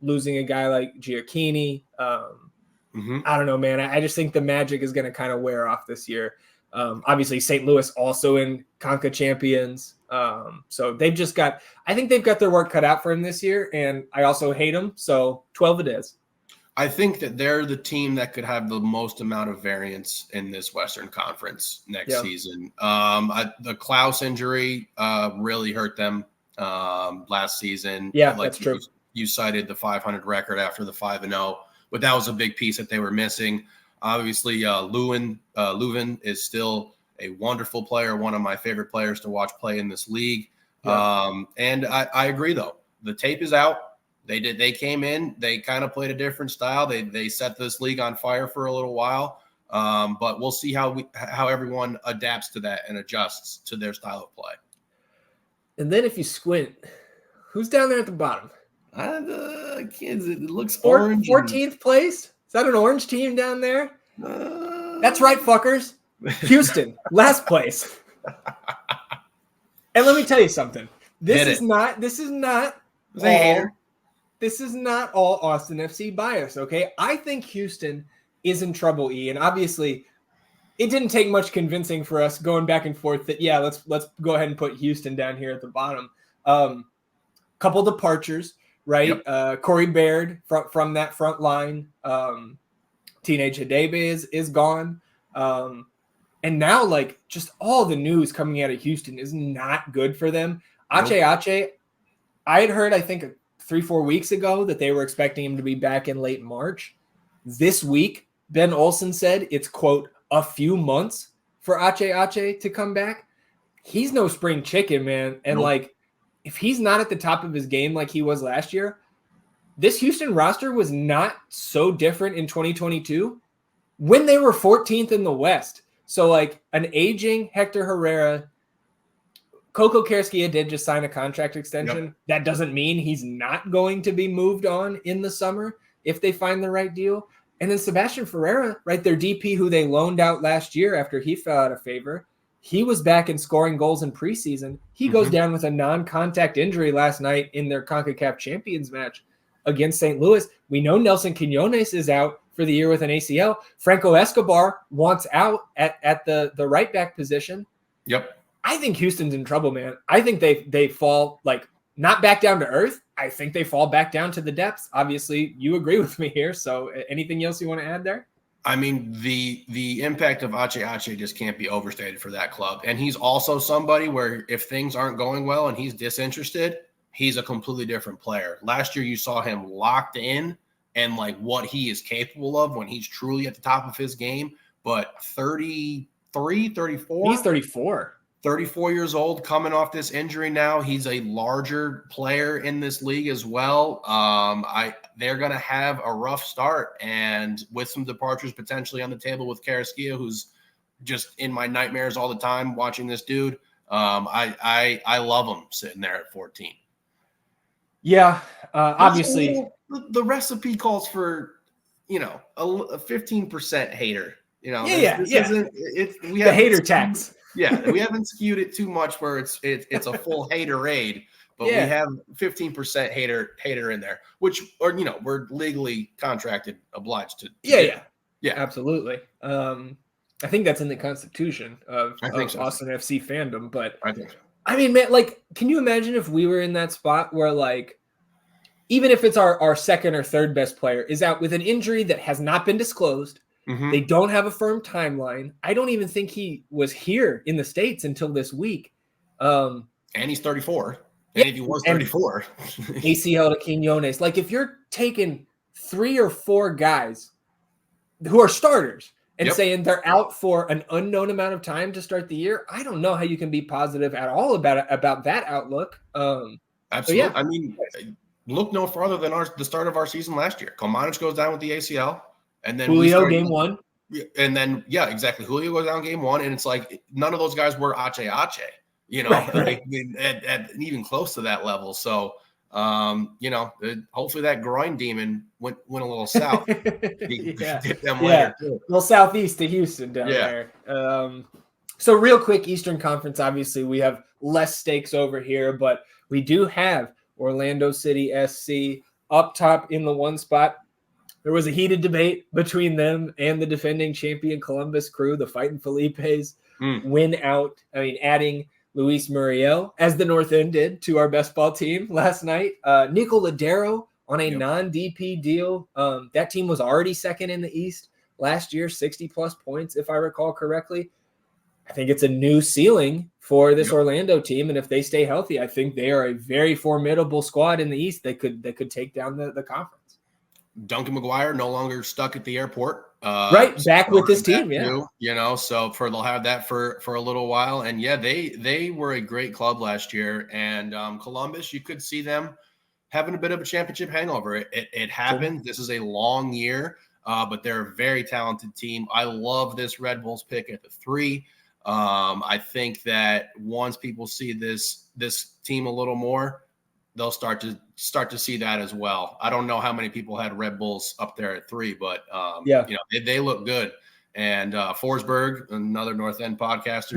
Losing a guy like Giacchini. I don't know, man. I just think the magic is going to kind of wear off this year. Obviously St. Louis also in CONCA champions. So I think they've got their work cut out for him this year. And I also hate them. So 12 it is. I think that they're the team that could have the most amount of variance in this Western Conference next season. The Klaus injury really hurt them last season. Yeah, that's true. You cited the 500 record after the 5-0, but that was a big piece that they were missing. Obviously, Leuven is still a wonderful player, one of my favorite players to watch play in this league. And I agree, though. The tape is out. They came in. They kind of played a different style. They set this league on fire for a little while. But we'll see how everyone adapts to that and adjusts to their style of play. And then if you squint, who's down there at the bottom? Kids, it looks orange. 14th place? Is that an orange team down there? That's right, fuckers. Houston, last place. And let me tell you something. This is not all Austin FC bias, okay? I think Houston is in trouble, E, and obviously it didn't take much convincing for us going back and forth that, let's go ahead and put Houston down here at the bottom. Couple departures, right? Yep. Corey Baird from that front line. Teenage Hadebe is gone. And now, like, just all the news coming out of Houston is not good for them. Ache, I had heard, I think, 3-4 weeks ago that they were expecting him to be back in late March. This week, Ben Olsen said it's, quote, a few months for Ache to come back. He's no spring chicken, man. And, like, if he's not at the top of his game like he was last year, this Houston roster was not so different in 2022 when they were 14th in the West. So, like, an aging Hector Herrera, Coco Carrasquilla did just sign a contract extension. Yep. That doesn't mean he's not going to be moved on in the summer if they find the right deal. And then Sebastian Ferreira, right, their DP who they loaned out last year after he fell out of favor, he was back in scoring goals in preseason. He goes down with a non-contact injury last night in their CONCACAF Champions match against St. Louis. We know Nelson Quinones is out for the year with an ACL. Franco Escobar wants out at the right back position. Yep. I think Houston's in trouble, man. I think they fall, like, not back down to earth. I think they fall back down to the depths. Obviously, you agree with me here. So anything else you want to add there? I mean, the impact of Ache just can't be overstated for that club. And he's also somebody where if things aren't going well and he's disinterested, he's a completely different player. Last year, you saw him locked in and, like, what he is capable of when he's truly at the top of his game. But 33, 34? He's 34. 34 years old, coming off this injury now. He's a larger player in this league as well. They're going to have a rough start, and with some departures potentially on the table with Carrasquilla, who's just in my nightmares all the time watching this dude. I love him sitting there at 14. Yeah, obviously. The recipe calls for, a 15% hater. We have the hater tax. Yeah, we haven't skewed it too much where it's a full haterade, but we have 15% hater in there, which we're legally obliged to. Yeah, absolutely. I think that's in the Constitution of Austin FC fandom, but I think so. I mean, man, like, can you imagine if we were in that spot where, like, even if it's our second or third best player is out with an injury that has not been disclosed? They don't have a firm timeline. I don't even think he was here in the States until this week. And he's 34. And if he was 34. ACL to Quinones. Like, if you're taking 3 or 4 guys who are starters and saying they're out for an unknown amount of time to start the year, I don't know how you can be positive at all about that outlook. Absolutely. Yeah. I mean, look no further than the start of our season last year. Komanic goes down with the ACL. And then Julio game 1. And then, exactly. Julio goes down game 1. And it's like none of those guys were Ache, right. At even close to that level. So, hopefully that groin demon went a little south. Dip them later too. A little southeast to Houston down there. So real quick, Eastern Conference, obviously we have less stakes over here, but we do have Orlando City SC up top in the 1 spot. There was a heated debate between them and the defending champion Columbus Crew, the Fighting Felipes, win out. I mean, adding Luis Muriel, as the North End did, to our best ball team last night. Nico Ladero on a non-DP deal. That team was already second in the East last year, 60-plus points, if I recall correctly. I think it's a new ceiling for this Orlando team, and if they stay healthy, I think they are a very formidable squad in the East that could take down the conference. Duncan McGuire no longer stuck at the airport. Back with this team, so they'll have that for a little while. And they were a great club last year. And Columbus, you could see them having a bit of a championship hangover. It happened. This is a long year, but they're a very talented team. I love this Red Bulls pick at the 3. I think that once people see this team a little more, they'll start to see that as well. I don't know how many people had Red Bulls up there at 3, but they look good. And Forsberg, another North End podcaster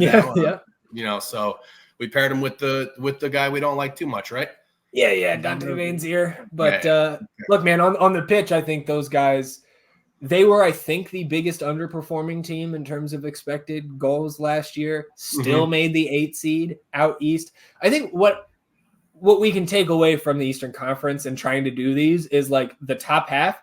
now, so we paired him with the guy we don't like too much, right? Dante Vanzier. But look, man, on the pitch, I think those guys, they were, I think, the biggest underperforming team in terms of expected goals last year. Still made the 8 seed out East. I think what we can take away from the Eastern Conference and trying to do these is, like, the top half,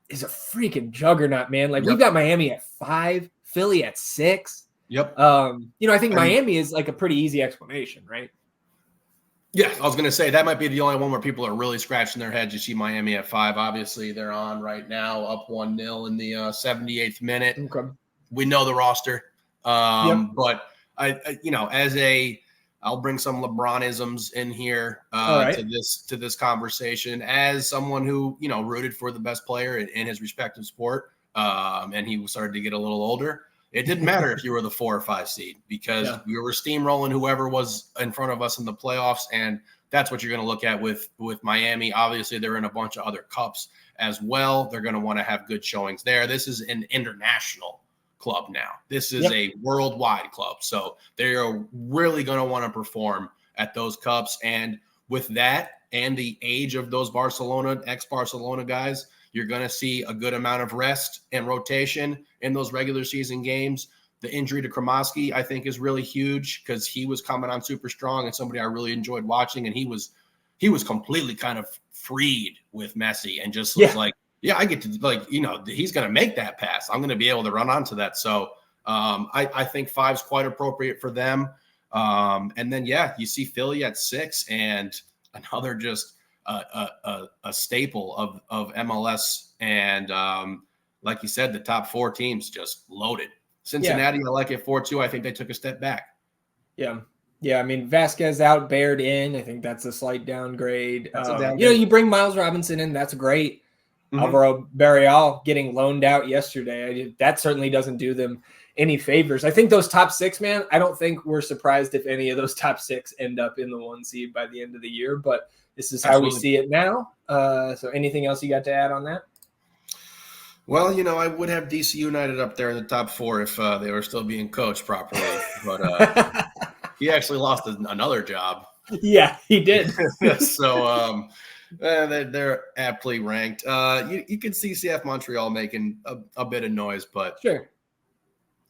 is a freaking juggernaut, man. Like, Yep. we've got Miami at 5, Philly at 6. Yep. I think Miami is like a pretty easy explanation, right? Yeah, I was going to say that might be the only one where people are really scratching their heads. You see Miami at 5. Obviously, they're on right now, up 1-0 in the 78th minute. Okay. We know the roster, but I'll bring some LeBronisms in here to this conversation as someone who rooted for the best player in his respective sport, and he started to get a little older. It didn't matter if you were the 4 or 5 seed because we were steamrolling whoever was in front of us in the playoffs, and that's what you're going to look at with Miami. Obviously, they're in a bunch of other cups as well. They're going to want to have good showings there. This is an international club now. This is a worldwide club, so they are really going to want to perform at those cups. And with that and the age of those ex-Barcelona guys, you're going to see a good amount of rest and rotation in those regular season games. The injury to Kremovsky, I think, is really huge because he was coming on super strong and somebody I really enjoyed watching. And he was completely kind of freed with Messi and just was like, I get to he's going to make that pass. I'm going to be able to run onto that. So I think 5's quite appropriate for them. And then, you see Philly at 6 and another just a staple of MLS. And like you said, the top 4 teams just loaded. Cincinnati, I like it 4-2. I think they took a step back. Yeah. Yeah, I mean, Vasquez out, Baird in. I think that's a slight downgrade. Downgrade. You bring Miles Robinson in. That's great. Mm-hmm. Alvaro Barreal getting loaned out yesterday. That certainly doesn't do them any favors. I think those top 6, man, I don't think we're surprised if any of those top 6 end up in the 1 seed by the end of the year, but this is how we see it now. So anything else you got to add on that? Well, I would have DC United up there in the top 4 if they were still being coached properly, but he actually lost another job. Yeah, he did. So they're aptly ranked. You can see CF Montreal making a bit of noise, but sure.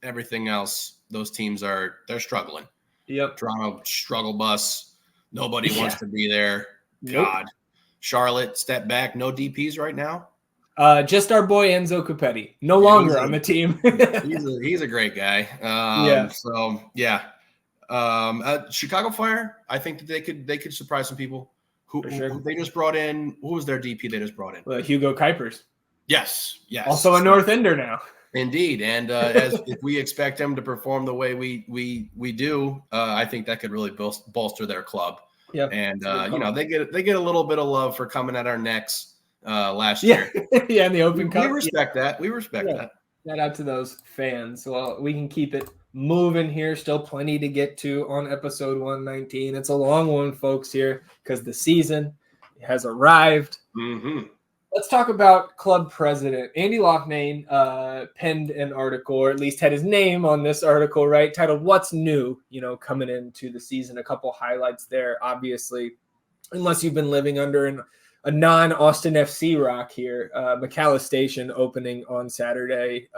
Everything else, those teams they're struggling. Yep. Toronto struggle bus. Nobody wants to be there. Nope. God. Charlotte step back. No DPs right now. Just our boy Enzo Capetti. No longer on the team. he's a great guy. Chicago Fire. I think that they could surprise some people. Who they just brought in? Who was their DP they just brought in? Hugo Kuipers. Yes. Also a North Ender now. Indeed, and if we expect them to perform the way we do, I think that could really bolster their club. Yeah, and they get a little bit of love for coming at our necks last year. In the Open Cup. We respect that. We respect that. Shout out to those fans. Well, we can keep it moving here. Still plenty to get to on episode 119. It's a long one, folks, here because the season has arrived. Mm-hmm. Let's talk about club president. Andy Loughnane penned an article, or at least had his name on this article, right? Titled "What's New?" Coming into the season. A couple highlights there, obviously, unless you've been living under a non-Austin FC rock here. McAllis Station opening on Saturday.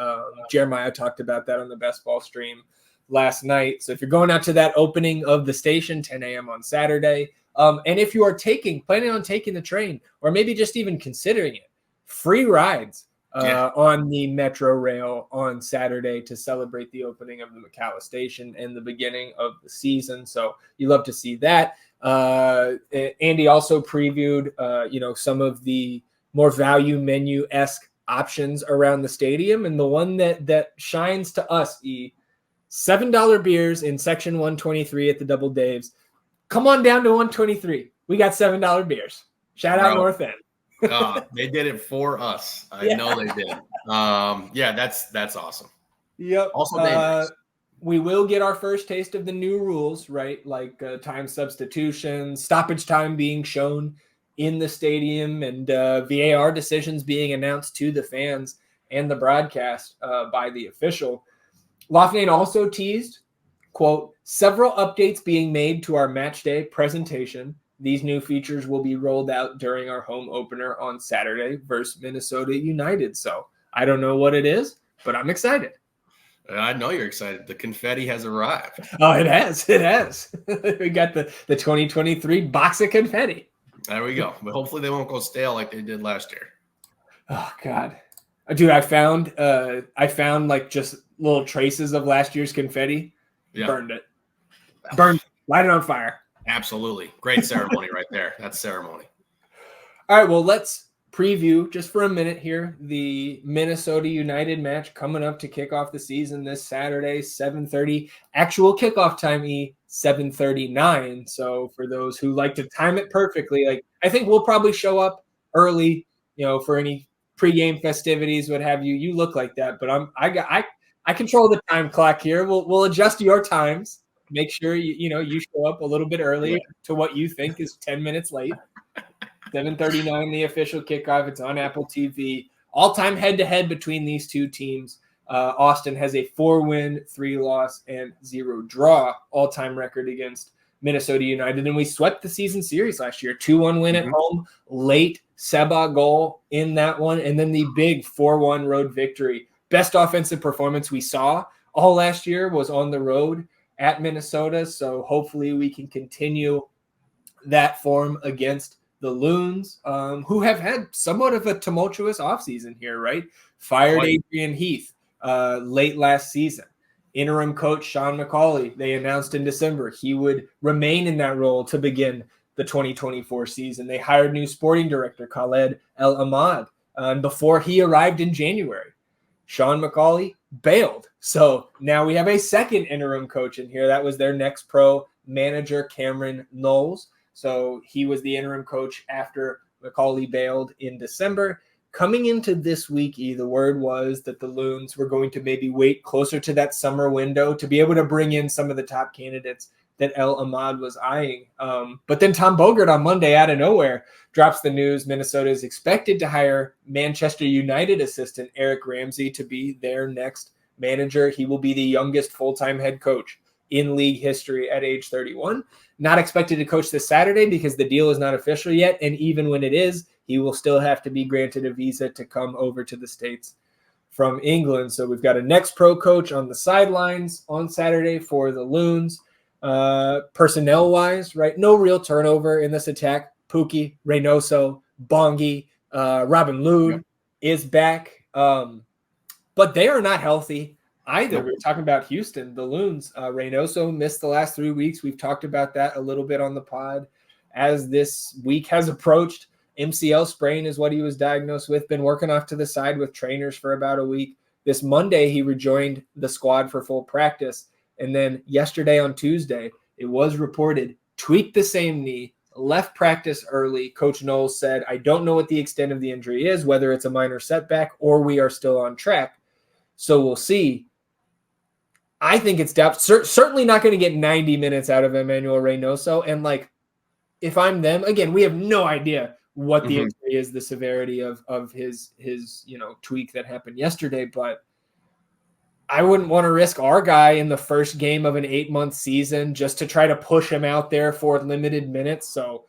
Jeremiah talked about that on the Best Ball stream last night. So if you're going out to that opening of the station, 10 a.m. on Saturday, and if you are planning on taking the train, or maybe just even considering it, free rides on the Metro Rail on Saturday to celebrate the opening of the McAllis Station and the beginning of the season. So you love to see that. Andy also previewed, some of the more value menu-esque options around the stadium, and the one that shines to us, $7 beers in section 123 at the Double Daves. Come on down to 123. We got $7 beers. Shout out North End. They did it for us. I know they did. That's awesome. Yep. Also dangerous. We will get our first taste of the new rules, right? Like time substitution, stoppage time being shown in the stadium, and VAR decisions being announced to the fans and the broadcast by the official. Loughnane also teased, quote, several updates being made to our match day presentation. These new features will be rolled out during our home opener on Saturday versus Minnesota United. So I don't know what it is, but I'm excited. I know you're excited. The confetti has arrived. Oh, it has. It has. We got the 2023 box of confetti. There we go. But hopefully they won't go stale like they did last year. Oh, God. Dude, I found like just little traces of last year's confetti. Yeah. Burned it. Light it on fire. Absolutely. Great ceremony right there. That's ceremony. All right, well, let's preview just for a minute here the Minnesota United match coming up to kick off the season this Saturday, 7:30. Actual kickoff time, 7:39. So for those who like to time it perfectly, like I think we'll probably show up early, for any pregame festivities, what have you. You look like that, but I control the time clock here. We'll adjust your times. Make sure you show up a little bit early to what you think is 10 minutes late. 7:39, the official kickoff. It's on Apple TV. All-time head-to-head between these two teams. Austin has a 4-win, 3-loss, and 0-draw all-time record against Minnesota United. And we swept the season series last year. 2-1 win at home, late Seba goal in that one, and then the big 4-1 road victory. Best offensive performance we saw all last year was on the road at Minnesota. So hopefully we can continue that form against the Loons, who have had somewhat of a tumultuous offseason here, right? Fired Adrian Heath late last season. Interim coach Sean McCauley, they announced in December he would remain in that role to begin the 2024 season. They hired new sporting director Khaled El Ahmad before he arrived in January. Sean McCauley bailed. So now we have a second interim coach in here. That was their next pro manager, Cameron Knowles. So he was the interim coach after McCauley bailed in December. Coming into this week, the word was that the Loons were going to maybe wait closer to that summer window to be able to bring in some of the top candidates that El Ahmad was eyeing. But then Tom Bogert on Monday out of nowhere drops the news Minnesota is expected to hire Manchester United assistant Eric Ramsey to be their next manager. He will be the youngest full-time head coach in league history at age 31. Not expected to coach this Saturday because the deal is not official yet. And even when it is, he will still have to be granted a visa to come over to the States from England. So we've got a next pro coach on the sidelines on Saturday for the Loons. Personnel-wise, right? No real turnover in this attack. Pukki, Reynoso, Bongi, Robin Lod is back. But they are not healthy either. We're talking about Houston, the Loons. Reynoso missed the last 3 weeks. We've talked about that a little bit on the pod. As this week has approached, MCL sprain is what he was diagnosed with. Been working off to the side with trainers for about a week. This Monday, he rejoined the squad for full practice. And then yesterday on Tuesday, it was reported, tweaked the same knee, left practice early. Coach Knowles said, I don't know what the extent of the injury is, whether it's a minor setback or we are still on track. So we'll see. I think it's certainly not going to get 90 minutes out of Emmanuel Reynoso. And if I'm them, again, we have no idea what the injury is, the severity of his tweak that happened yesterday. But I wouldn't want to risk our guy in the first game of an 8-month season just to try to push him out there for limited minutes. So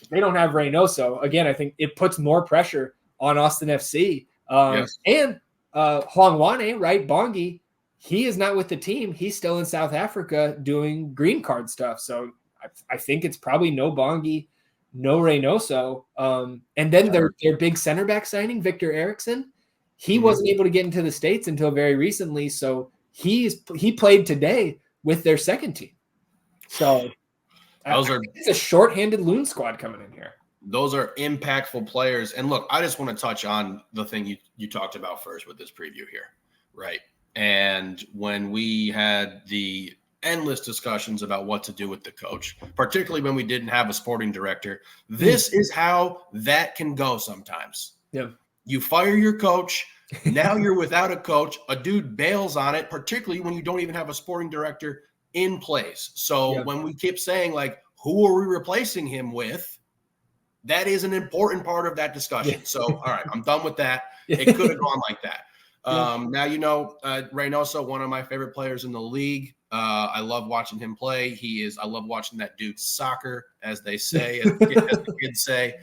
if they don't have Reynoso, again, I think it puts more pressure on Austin FC. And Huangwane, right, Bongi, he is not with the team. He's still in South Africa doing green card stuff. So I think it's probably no Bongi, no Reynoso. And then their big center back signing, Victor Eriksson, he wasn't able to get into the States until very recently. So he played today with their second team. So it's a shorthanded Loon squad coming in here. Those are impactful players. And look, I just want to touch on the thing you talked about first with this preview here, right? And when we had the endless discussions about what to do with the coach, particularly when we didn't have a sporting director, this is how that can go sometimes. Yeah. You fire your coach. Now you're without a coach. A dude bails on it, particularly when you don't even have a sporting director in place. So when we keep saying, who are we replacing him with? That is an important part of that discussion. So, all right, I'm done with that. It could have gone like that. Now, Reynoso, one of my favorite players in the league. I love watching him play. I love watching that dude soccer, as they say, as the kids say.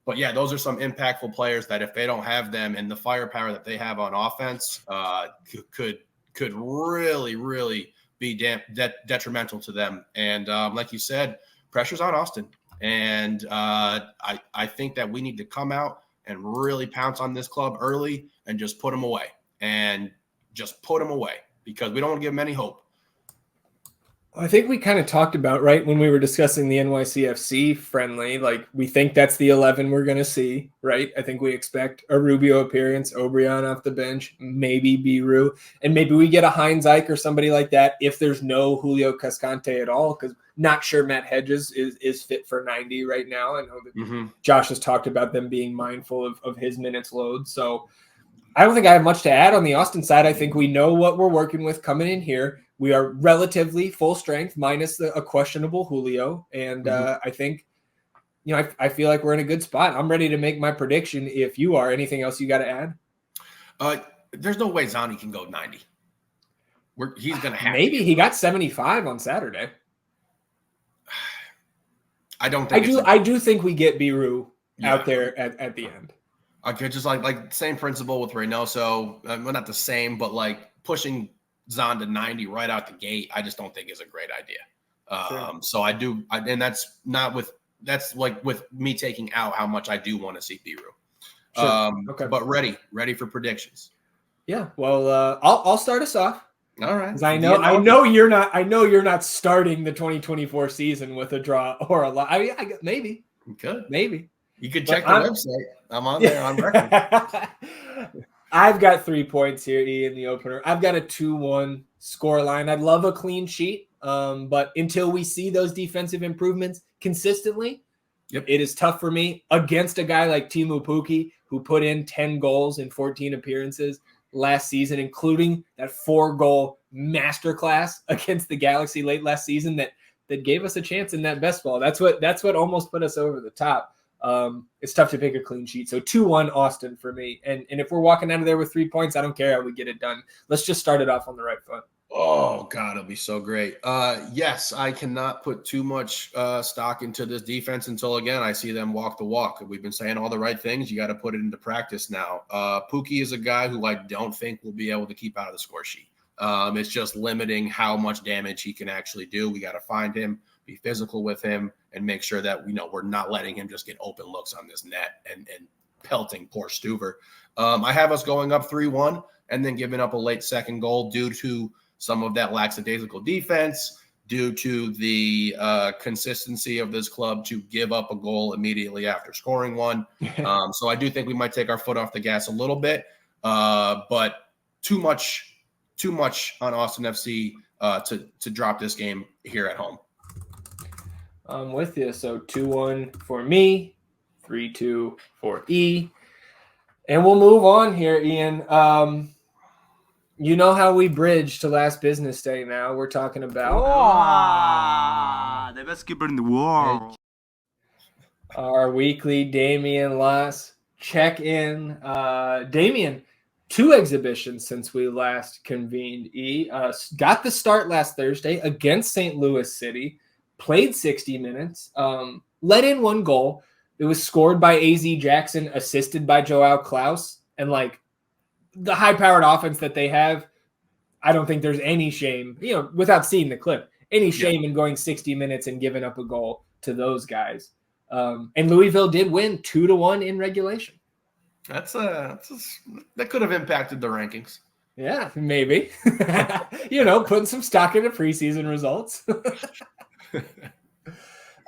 But yeah, those are some impactful players that if they don't have them and the firepower that they have on offense, could really, really be detrimental to them. And like you said, pressure's on Austin. And I think that we need to come out and really pounce on this club early and just put them away. Because we don't want to give them any hope. I think we kind of talked about, right, when we were discussing the NYCFC friendly, like we think that's the 11 we're going to see, right? I think we expect a Rubio appearance, Obrian off the bench, maybe Biru, and maybe we get a Heinz Ike or somebody like that if there's no Julio Cascante at all, because not sure Matt Hedges is fit for 90 right now. I know that Josh has talked about them being mindful of his minutes load. So I don't think I have much to add on the Austin side. I think we know what we're working with coming in here. We are relatively full strength minus a questionable Julio. And I think, I feel like we're in a good spot. I'm ready to make my prediction. If you are, anything else you got to add? There's no way Zani can go 90. He's going to have Maybe he got 75 on Saturday. I don't think I do think we get Biru out there at the end. Okay, just like same principle with Reynoso. Well, not the same, but like pushing Zahn to 90 right out the gate, I just don't think is a great idea. Sure. So I do, and that's like with me taking out how much I do want to see Biru. Sure. Okay. But ready for predictions. Yeah. Well, I'll start us off. All right. I know you're not starting the 2024 season with a draw or a lot. I mean, maybe. You could. Maybe. You could check the website. I'm on there on record. I've got 3 points here, in the opener. I've got a 2-1 score line. I'd love a clean sheet, but until we see those defensive improvements consistently, it is tough for me against a guy like Teemu Pukki, who put in 10 goals in 14 appearances last season, including that 4-goal masterclass against the Galaxy late last season that gave us a chance in that best ball. That's what almost put us over the top. It's tough to pick a clean sheet. So 2-1 Austin for me. And if we're walking out of there with 3 points, I don't care how we get it done. Let's just start it off on the right foot. Oh, God, it'll be so great. Yes, I cannot put too much stock into this defense until, again, I see them walk the walk. We've been saying all the right things. You got to put it into practice now. Pukki is a guy who I don't think will be able to keep out of the score sheet. It's just limiting how much damage he can actually do. We got to find him, be physical with him, and make sure that we're not letting him just get open looks on this net and pelting poor Stuver. I have us going up 3-1 and then giving up a late second goal due to some of that lackadaisical defense, due to the consistency of this club to give up a goal immediately after scoring one. So I do think we might take our foot off the gas a little bit, but too much on Austin FC to drop this game here at home. I'm with you. So 2-1 for me, 3-2 for E. And we'll move on here, Ian. You know how we bridge to last business day now. We're talking about the best keeper in the world. Our weekly Damien Loss check-in. Damien, 2 exhibitions since we last convened. Got the start last Thursday against St. Louis City. Played 60 minutes, let in 1 goal. It was scored by AZ Jackson, assisted by Joao Klaus. And like the high-powered offense that they have, I don't think there's any shame, without seeing the clip, any shame in going 60 minutes and giving up a goal to those guys. And Louisville did win 2-1 in regulation. That could have impacted the rankings. Yeah, maybe. Putting some stock into preseason results.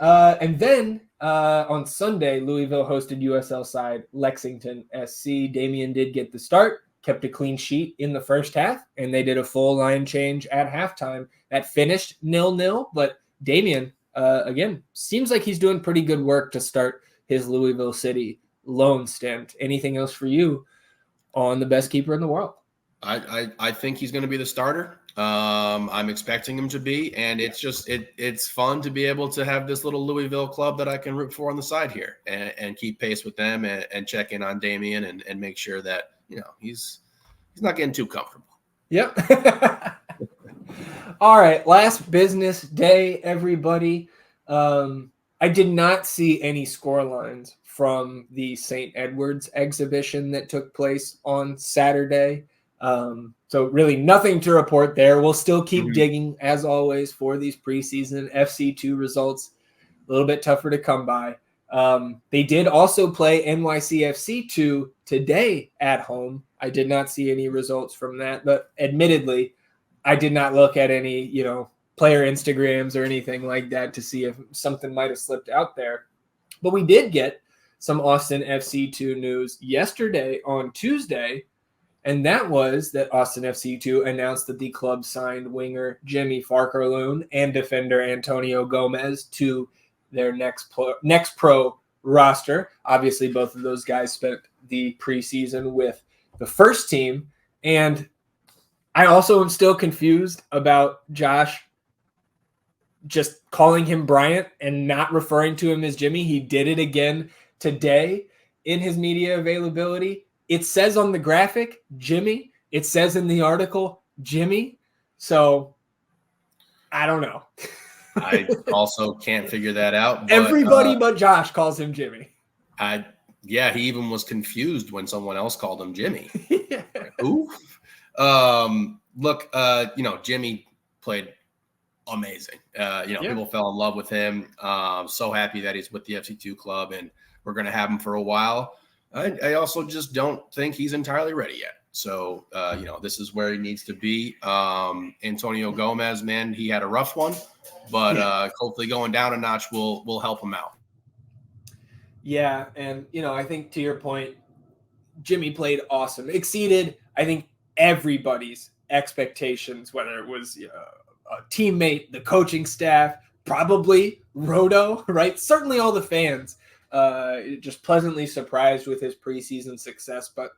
And then on Sunday, Louisville hosted USL side Lexington SC. Damien did get the start, kept a clean sheet in the first half, and they did a full line change at halftime. That finished 0-0, but Damien, again, seems like he's doing pretty good work to start his Louisville City loan stint. Anything else for you on the best keeper in the world? I think he's going to be the starter. I'm expecting him to be, and it's fun to be able to have this little Louisville club that I can root for on the side here and keep pace with them and check in on Damien and make sure that he's not getting too comfortable. Yep. All right, last business day, everybody. I did not see any score lines from the St. Edward's exhibition that took place on Saturday. So really nothing to report there. We'll still keep digging, as always, for these preseason FC2 results. A little bit tougher to come by. They did also play NYCFC 2 today at home. I did not see any results from that, but admittedly, I did not look at any, player Instagrams or anything like that to see if something might have slipped out there. But we did get some Austin FC2 news yesterday on Tuesday, and that was that Austin FC2 announced that the club signed winger Jimmy Farkerloon and defender Antonio Gomez to their next pro roster. Obviously, both of those guys spent the preseason with the first team. And I also am still confused about Josh just calling him Bryant and not referring to him as Jimmy. He did it again today in his media availability. It says on the graphic, Jimmy. It says in the article, Jimmy. So I don't know. I also can't figure that out. But, everybody but Josh calls him Jimmy. He even was confused when someone else called him Jimmy. Yeah. Like, who? Look, Jimmy played amazing. People fell in love with him. So happy that he's with the FC2 club, and we're going to have him for a while. I also just don't think he's entirely ready yet. So, this is where he needs to be. Antonio Gomez, man, he had a rough one, but hopefully going down a notch will help him out. Yeah, and, I think to your point, Jimmy played awesome. Exceeded, I think, everybody's expectations, whether it was a teammate, the coaching staff, probably Roto, right? Certainly all the fans just pleasantly surprised with his preseason success. But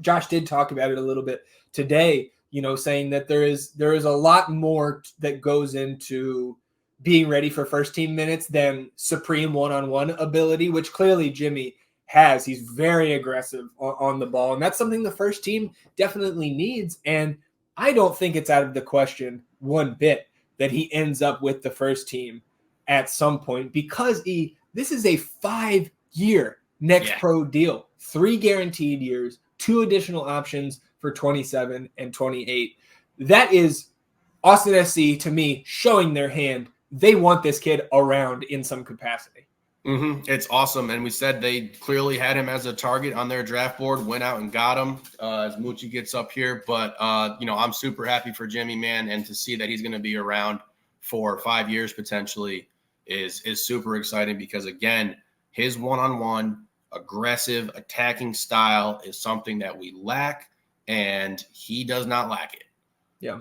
Josh did talk about it a little bit today, saying that there is a lot more that goes into being ready for first team minutes than supreme one-on-one ability, which clearly Jimmy has. He's very aggressive on the ball, and that's something the first team definitely needs. And I don't think it's out of the question one bit that he ends up with the first team at some point, because this is a 5-year next pro deal, 3 guaranteed years, 2 additional options for 27 and 28. That is Austin FC, to me, showing their hand. They want this kid around in some capacity. Mm-hmm. It's awesome. And we said they clearly had him as a target on their draft board, went out and got him as Moochie gets up here. But, I'm super happy for Jimmy, man. And to see that he's going to be around for 5 years potentially is super exciting, because, again, his one-on-one aggressive attacking style is something that we lack, and he does not lack it. Yeah.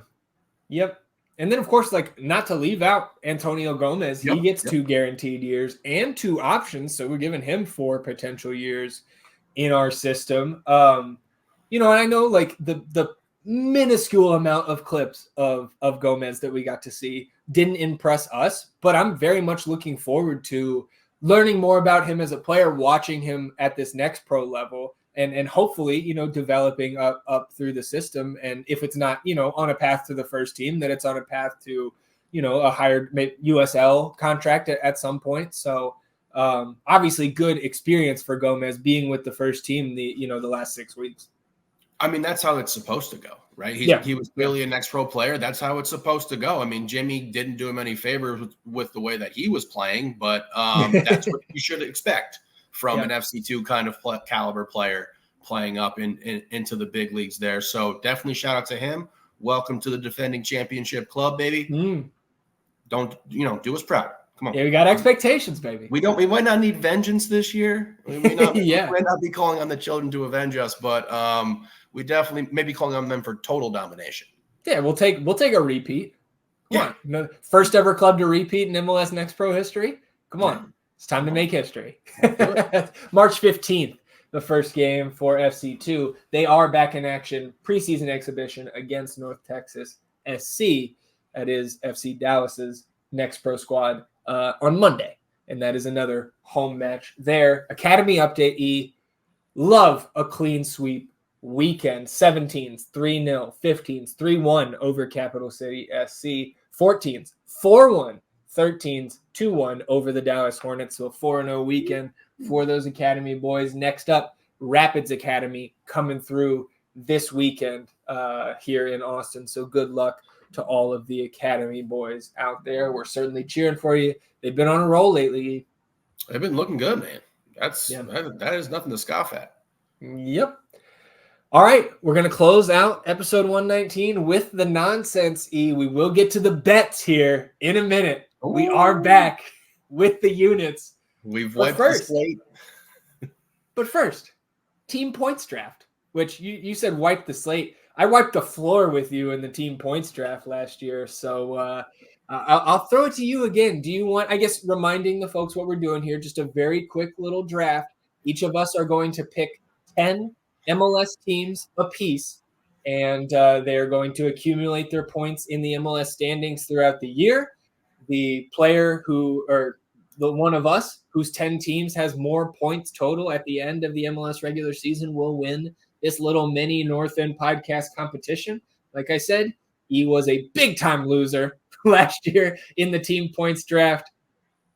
Yep. And then, of course, not to leave out Antonio Gomez, he gets 2 guaranteed years and 2 options. So we're giving him 4 potential years in our system. And I know the minuscule amount of clips of Gomez that we got to see didn't impress us, but I'm very much looking forward to learning more about him as a player, watching him at this next pro level, and hopefully, developing up through the system. And if it's not, on a path to the first team, that it's on a path to, a higher USL contract at some point. So obviously good experience for Gomez being with the first team, the last 6 weeks. I mean, that's how it's supposed to go, right? He was clearly a next pro player. That's how it's supposed to go. I mean, Jimmy didn't do him any favors with the way that he was playing, but that's what you should expect from an FC2 kind of caliber player playing up into the big leagues there. So definitely shout out to him. Welcome to the defending championship club, baby. Don't, do us proud. Come on. Yeah, we got expectations, baby. We might not need vengeance this year. We might not be calling on the children to avenge us, but we definitely may be calling on them for total domination. Yeah, we'll take a repeat. Come on. First ever club to repeat in MLS Next Pro history. Come on. It's time to make history. March 15th, the first game for FC2. They are back in action, preseason exhibition against North Texas SC. That is FC Dallas's Next Pro squad on Monday. And that is another home match there. Academy update, love a clean sweep weekend. 17s, 3-0, 15s, 3-1 over Capital City SC. 14s, 4-1. 13s, 2-1 over the Dallas Hornets. So a 4-0 weekend for those Academy boys. Next up, Rapids Academy coming through this weekend here in Austin. So good luck to all of the Academy boys out there. We're certainly cheering for you. They've been on a roll lately. They've been looking good, man. Yeah. That is nothing to scoff at. Yep. All right, we're going to close out episode 119 with the nonsense, E. We will get to the bets here in a minute. Ooh. We are back with the units. We've wiped the slate. But first, team points draft, which you said wipe the slate. I wiped the floor with you in the team points draft last year, so I'll throw it to you again. Do you want, I guess, reminding the folks what we're doing here, just a very quick little draft. Each of us are going to pick 10 MLS teams apiece, and they're going to accumulate their points in the MLS standings throughout the year. The player the one of us whose 10 teams has more points total at the end of the MLS regular season will win this little mini North End podcast competition. Like I said, he was a big-time loser last year in the team points draft.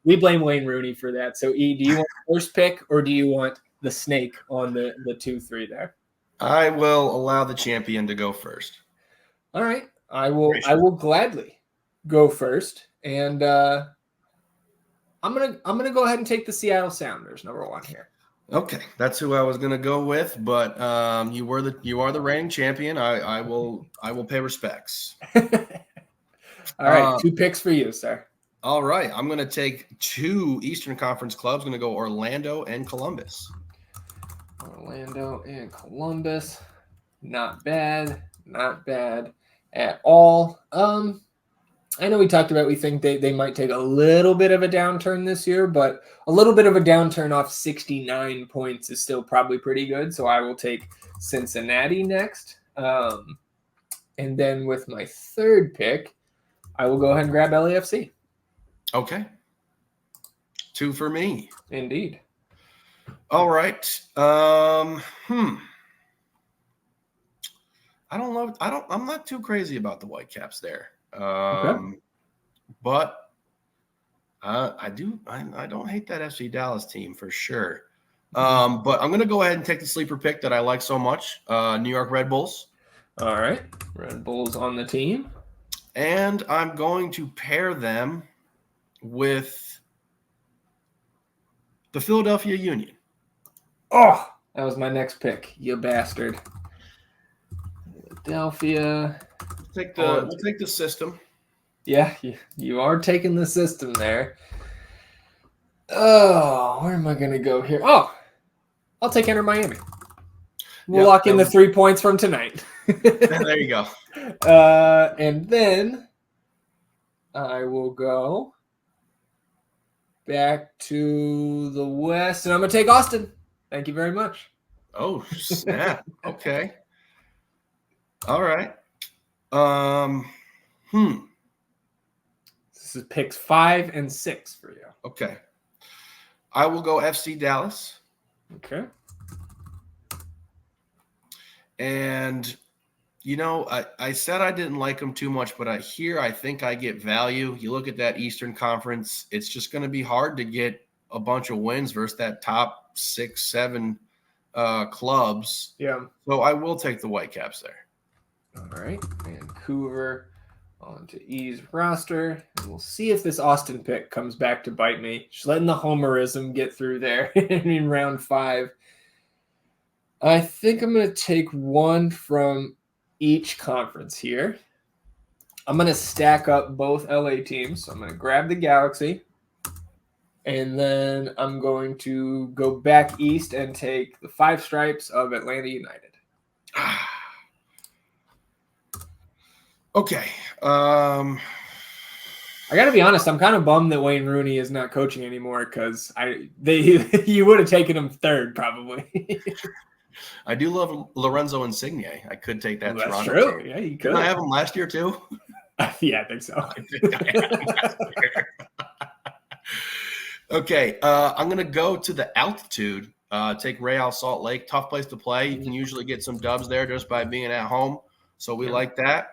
We blame Wayne Rooney for that. So, E, do you want the first pick, or do you want the snake on the 2-3 there? I will allow the champion to go first. All right. I will gladly go first. And I'm gonna go ahead and take the Seattle Sounders, number 1 here. Okay, that's who I was gonna go with, but you are the reigning champion. I will pay respects. All right, 2 picks for you, sir. All right, I'm gonna take 2 Eastern Conference clubs. I'm gonna go Orlando and Columbus. Orlando and Columbus, not bad at all. I know we talked about we think they might take a little bit of a downturn this year, but a little bit of a downturn off 69 points is still probably pretty good. So I will take Cincinnati next. And then with my 3rd pick, I will go ahead and grab LAFC. Okay. 2 for me. Indeed. All right. I don't know. I'm not too crazy about the Whitecaps there. Okay. But I don't hate that FC Dallas team for sure. But I'm going to go ahead and take the sleeper pick that I like so much, New York Red Bulls. All right. Red Bulls on the team. And I'm going to pair them with the Philadelphia Union. Oh, that was my next pick, you bastard. Philadelphia. We'll take the system. Yeah, you are taking the system there. Oh, where am I going to go here? Oh, I'll take Inter Miami. We'll lock in the 3 points from tonight. There you go. And then I will go back to the West, and I'm going to take Austin. Thank you very much. Oh, snap. Okay. All right. This is picks 5 and 6 for you. Okay. I will go FC Dallas. Okay. And, I said I didn't like them too much, but I think I get value. You look at that Eastern Conference, it's just going to be hard to get a bunch of wins versus that top 6, 7 clubs. Yeah. So I will take the Whitecaps there. All right. Vancouver onto E's roster. And we'll see if this Austin pick comes back to bite me. Just letting the homerism get through there in round 5. I think I'm going to take one from each conference here. I'm going to stack up both LA teams. So I'm going to grab the Galaxy. And then I'm going to go back east and take the 5 stripes of Atlanta United. Okay. I got to be honest. I'm kind of bummed that Wayne Rooney is not coaching anymore because you would have taken him 3rd probably. I do love Lorenzo Insigne. I could take that. Well, that's Toronto true. team. Yeah, you could. Didn't I have him last year too? Yeah, I think so. Okay, I'm going to go to the altitude, take Real Salt Lake. Tough place to play. You can usually get some dubs there just by being at home. So we like that.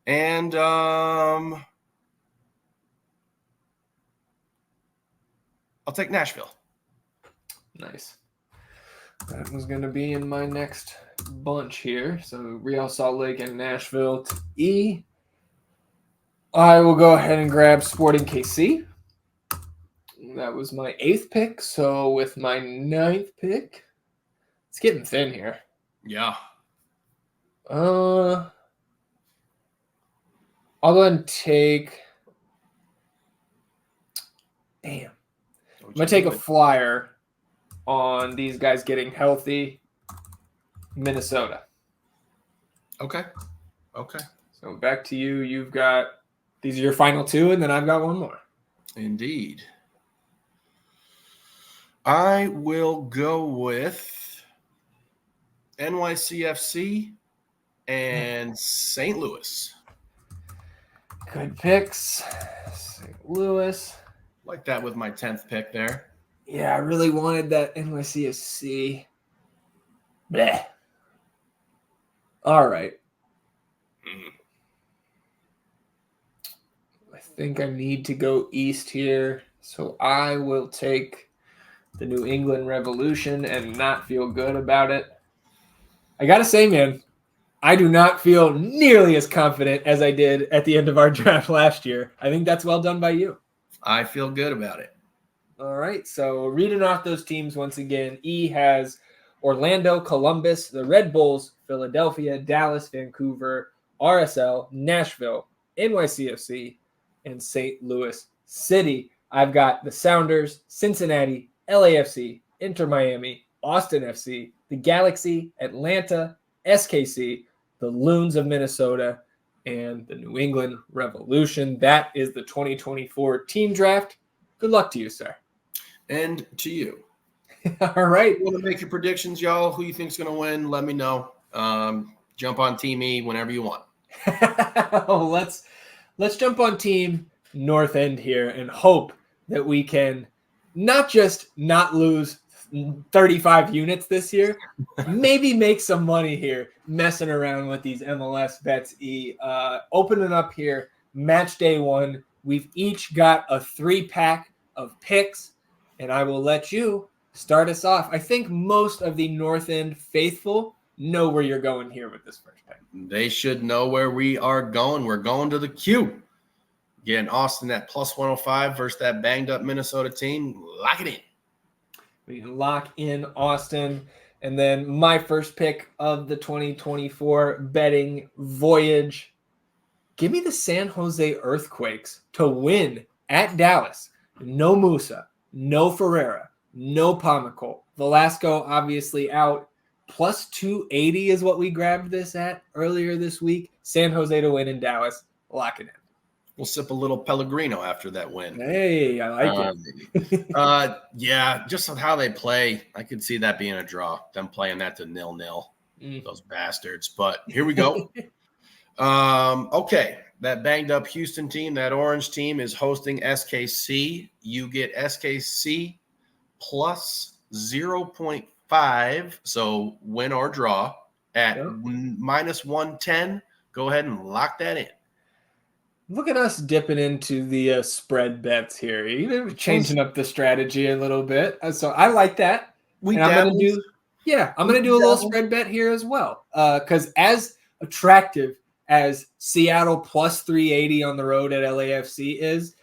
And I'll take Nashville. Nice. That was going to be in my next bunch here. So Real Salt Lake and Nashville to E. I will go ahead and grab Sporting KC. That was my 8th pick. So with my 9th pick, it's getting thin here. Yeah. I'll go ahead and take. Damn. I'm going to take a flyer on these guys getting healthy. Minnesota. Okay. So back to you. You've got, these are your final 2, and then I've got one more. Indeed. I will go with NYCFC and St. Louis. Good picks. St. Louis. Like that with my 10th pick there. Yeah, I really wanted that NYCFC. Bleh. All right. I think I need to go east here. So I will take the New England Revolution and not feel good about it. I got to say, man, I do not feel nearly as confident as I did at the end of our draft last year. I think that's well done by you. I feel good about it. All right. So reading off those teams once again, E has Orlando, Columbus, the Red Bulls, Philadelphia, Dallas, Vancouver, RSL, Nashville, NYCFC, and St. Louis City. I've got the Sounders, Cincinnati, LAFC, Inter Miami, Austin FC, the Galaxy, Atlanta, SKC, the Loons of Minnesota, and the New England Revolution. That is the 2024 team draft. Good luck to you, sir. And to you. All right. You want to make your predictions, y'all? Who you think's going to win? Let me know. Jump on Team E whenever you want. Let's jump on Team North End here and hope that we can not just not lose 35 units this year, maybe make some money here messing around with these MLS bets. Opening up here, match day 1. We've each got a 3-pack of picks, and I will let you start us off. I think most of the North End faithful know where you're going here with this first pick. They should know where we are going. We're going to the Q. Getting Austin at plus 105 versus that banged-up Minnesota team. Lock it in. We can lock in Austin. And then my first pick of the 2024 betting voyage. Give me the San Jose Earthquakes to win at Dallas. No Musa, no Ferreira, no Pomykal. Velasco obviously out. Plus 280 is what we grabbed this at earlier this week. San Jose to win in Dallas. Lock it in. We'll sip a little Pellegrino after that win. Hey, I like it. Yeah, just on how they play, I could see that being a draw. Them playing that to 0-0. Those bastards. But here we go. Okay, that banged up Houston team, that orange team is hosting SKC. You get SKC plus 0.5, so win or draw at minus 110. Go ahead and lock that in. Look at us dipping into the spread bets here. You're changing up the strategy a little bit. So I like that. I'm going to do a little spread bet here as well. Because as attractive as Seattle plus 380 on the road at LAFC is,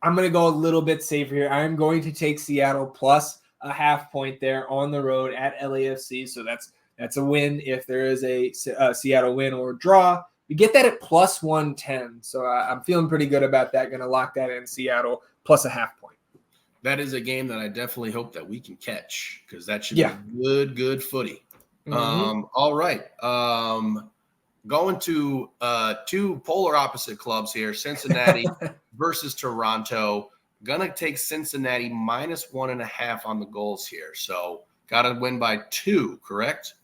I'm going to go a little bit safer here. I'm going to take Seattle plus a half point there on the road at LAFC. So that's a win if there is a Seattle win or draw. You get that at plus 110. So I'm feeling pretty good about that. Going to lock that in Seattle plus a half point. That is a game that I definitely hope that we can catch because that should be good footy. Mm-hmm. All right. Going to 2 polar opposite clubs here, Cincinnati versus Toronto. Going to take Cincinnati minus 1.5 on the goals here. So got to win by 2, correct?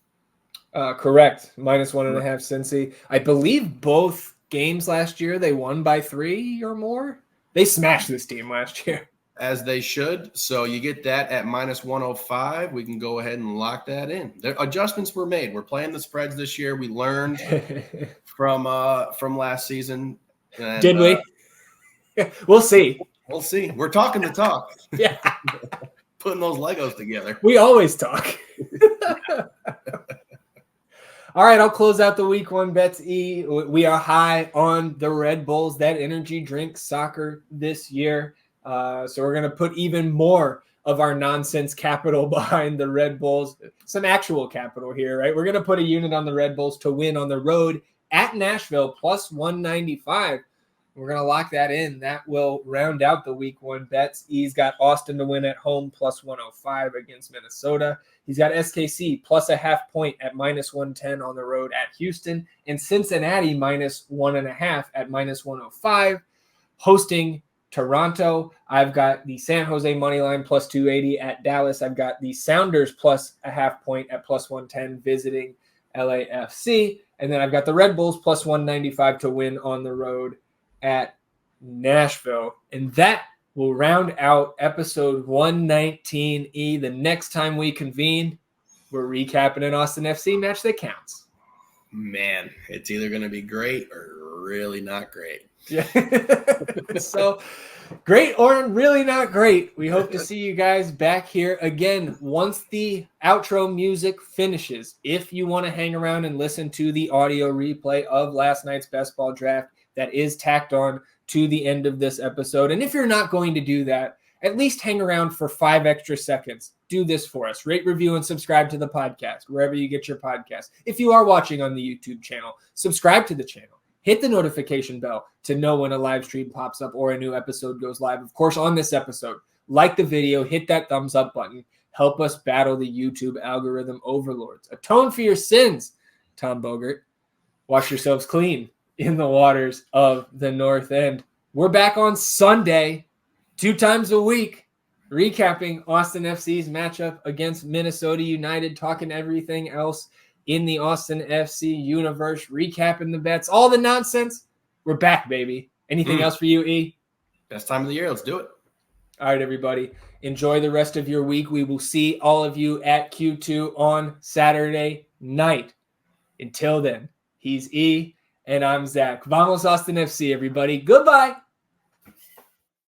Correct. Minus 1.5 Cincy. I believe both games last year, they won by 3 or more. They smashed this team last year. As they should. So you get that at minus 105. We can go ahead and lock that in. Adjustments were made. We're playing the spreads this year. We learned from last season. And, did we? We'll see. We'll see. We're talking the talk. Yeah. Putting those Legos together. We always talk. All right, I'll close out the week 1 bets. We are high on the Red Bulls, that energy drink soccer this year. So we're going to put even more of our nonsense capital behind the Red Bulls. Some actual capital here, right? We're going to put a unit on the Red Bulls to win on the road at Nashville, plus 195. We're going to lock that in. That will round out the week one bets. He's got Austin to win at home, plus 105 against Minnesota. He's got SKC plus a half point at minus 110 on the road at Houston, and Cincinnati minus 1.5 at minus 105. Hosting Toronto, I've got the San Jose money line plus 280 at Dallas. I've got the Sounders plus a half point at plus 110 visiting LAFC. And then I've got the Red Bulls plus 195 to win on the road at Nashville. And that will round out episode 119E. The next time we convene, we're recapping an Austin FC match that counts. Man, it's either going to be great or really not great. Yeah. So great or really not great. We hope to see you guys back here again once the outro music finishes. If you want to hang around and listen to the audio replay of last night's best ball draft, that is tacked on to the end of this episode. And if you're not going to do that, at least hang around for 5 extra seconds. Do this for us. Rate, review, and subscribe to the podcast, wherever you get your podcast. If you are watching on the YouTube channel, subscribe to the channel. Hit the notification bell to know when a live stream pops up or a new episode goes live. Of course, on this episode, like the video, hit that thumbs up button. Help us battle the YouTube algorithm overlords. Atone for your sins, Tom Bogert. Wash yourselves clean in the waters of the North End. We're back on Sunday, 2 times a week, recapping Austin FC's matchup against Minnesota United, talking everything else in the Austin FC universe, recapping the bets, all the nonsense. We're back, baby. Anything else for you, E? Best time of the year. Let's do it. All right, everybody. Enjoy the rest of your week. We will see all of you at Q2 on Saturday night. Until then, he's E. And I'm Zach. Vamos Austin FC, everybody. Goodbye.